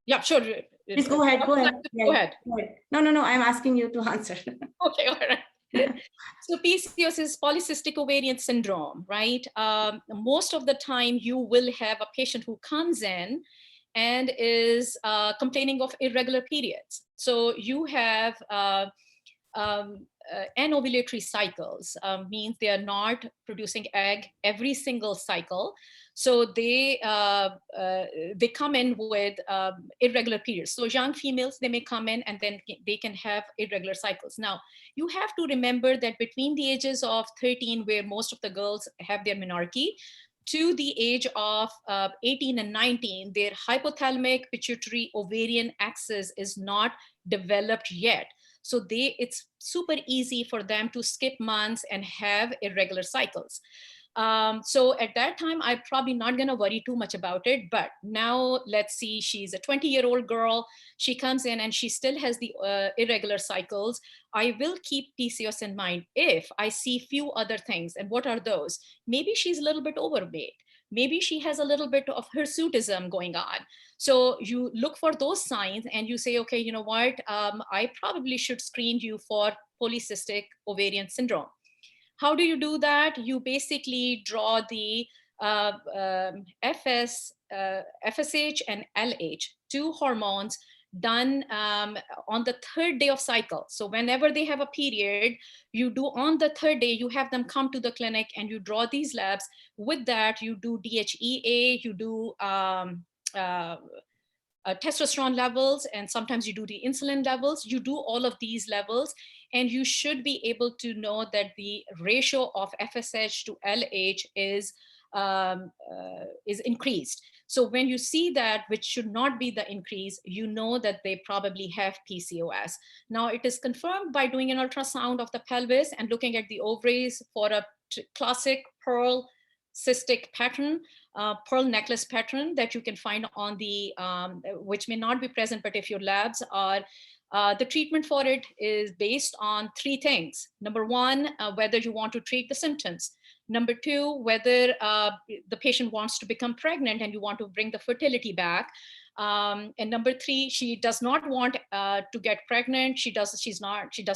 Yeah, sure. Please go ahead. Go ahead. Go ahead. No, I'm asking you to answer. Okay, all right. So PCOS is polycystic ovarian syndrome, right? Most of the time you will have a patient who comes in and is complaining of irregular periods. So you have anovulatory cycles, means they are not producing egg every single cycle. So they come in with irregular periods. So young females, they may come in and then they can have irregular cycles. Now, you have to remember that between the ages of 13, where most of the girls have their menarche, to the age of 18 and 19, their hypothalamic pituitary ovarian axis is not developed yet. So it's super easy for them to skip months and have irregular cycles. So at that time, I'm probably not going to worry too much about it. But now let's see, she's a 20-year-old girl. She comes in and she still has the irregular cycles. I will keep PCOS in mind if I see few other things. And what are those? Maybe she's a little bit overweight. Maybe she has a little bit of hirsutism going on. So you look for those signs and you say, okay, you know what? I probably should screen you for polycystic ovarian syndrome. How do you do that? You basically draw the FSH and LH, 2 hormones done on the 3rd day of cycle. So whenever they have a period, you do on the 3rd day, you have them come to the clinic and you draw these labs. With that, you do DHEA, you do testosterone levels, and sometimes you do the insulin levels. You do all of these levels, and you should be able to know that the ratio of FSH to LH is increased. So when you see that, which should not be the increase, you know that they probably have PCOS. Now, it is confirmed by doing an ultrasound of the pelvis and looking at the ovaries for a classic pearl cystic pattern, pearl necklace pattern that you can find on the, which may not be present, but if your labs are, the treatment for it is based on 3 things. Number 1, whether you want to treat the symptoms. Number 2, whether the patient wants to become pregnant and you want to bring the fertility back. And number 3, she does not want to get pregnant. She does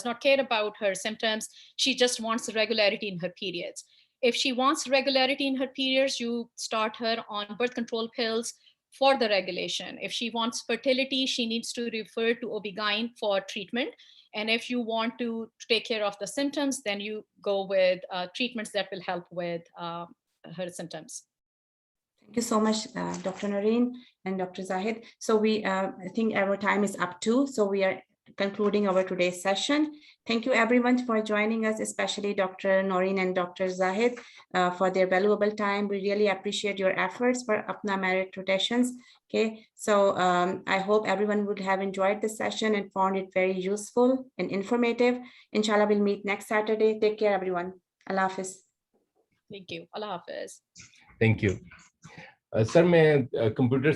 not care about her symptoms. She just wants regularity in her periods. If she wants regularity in her periods, you start her on birth control pills for the regulation. If she wants fertility, she needs to refer to OB-GYN for treatment. And if you want to take care of the symptoms, then you go with treatments that will help with her symptoms. Thank you so much, Dr. Naureen and Dr. Zahid. So I think our time is up too. So we are concluding our today's session. Thank you everyone for joining us, especially Dr. Naureen and Dr. Zahid for their valuable time. We really appreciate your efforts for APPNA merit rotations. Okay, so I hope everyone would have enjoyed the session and found it very useful and informative. Inshallah, we'll meet next Saturday. Take care, everyone. Allah Hafiz. Thank you. Allah Hafiz. Thank you. Sir, may computer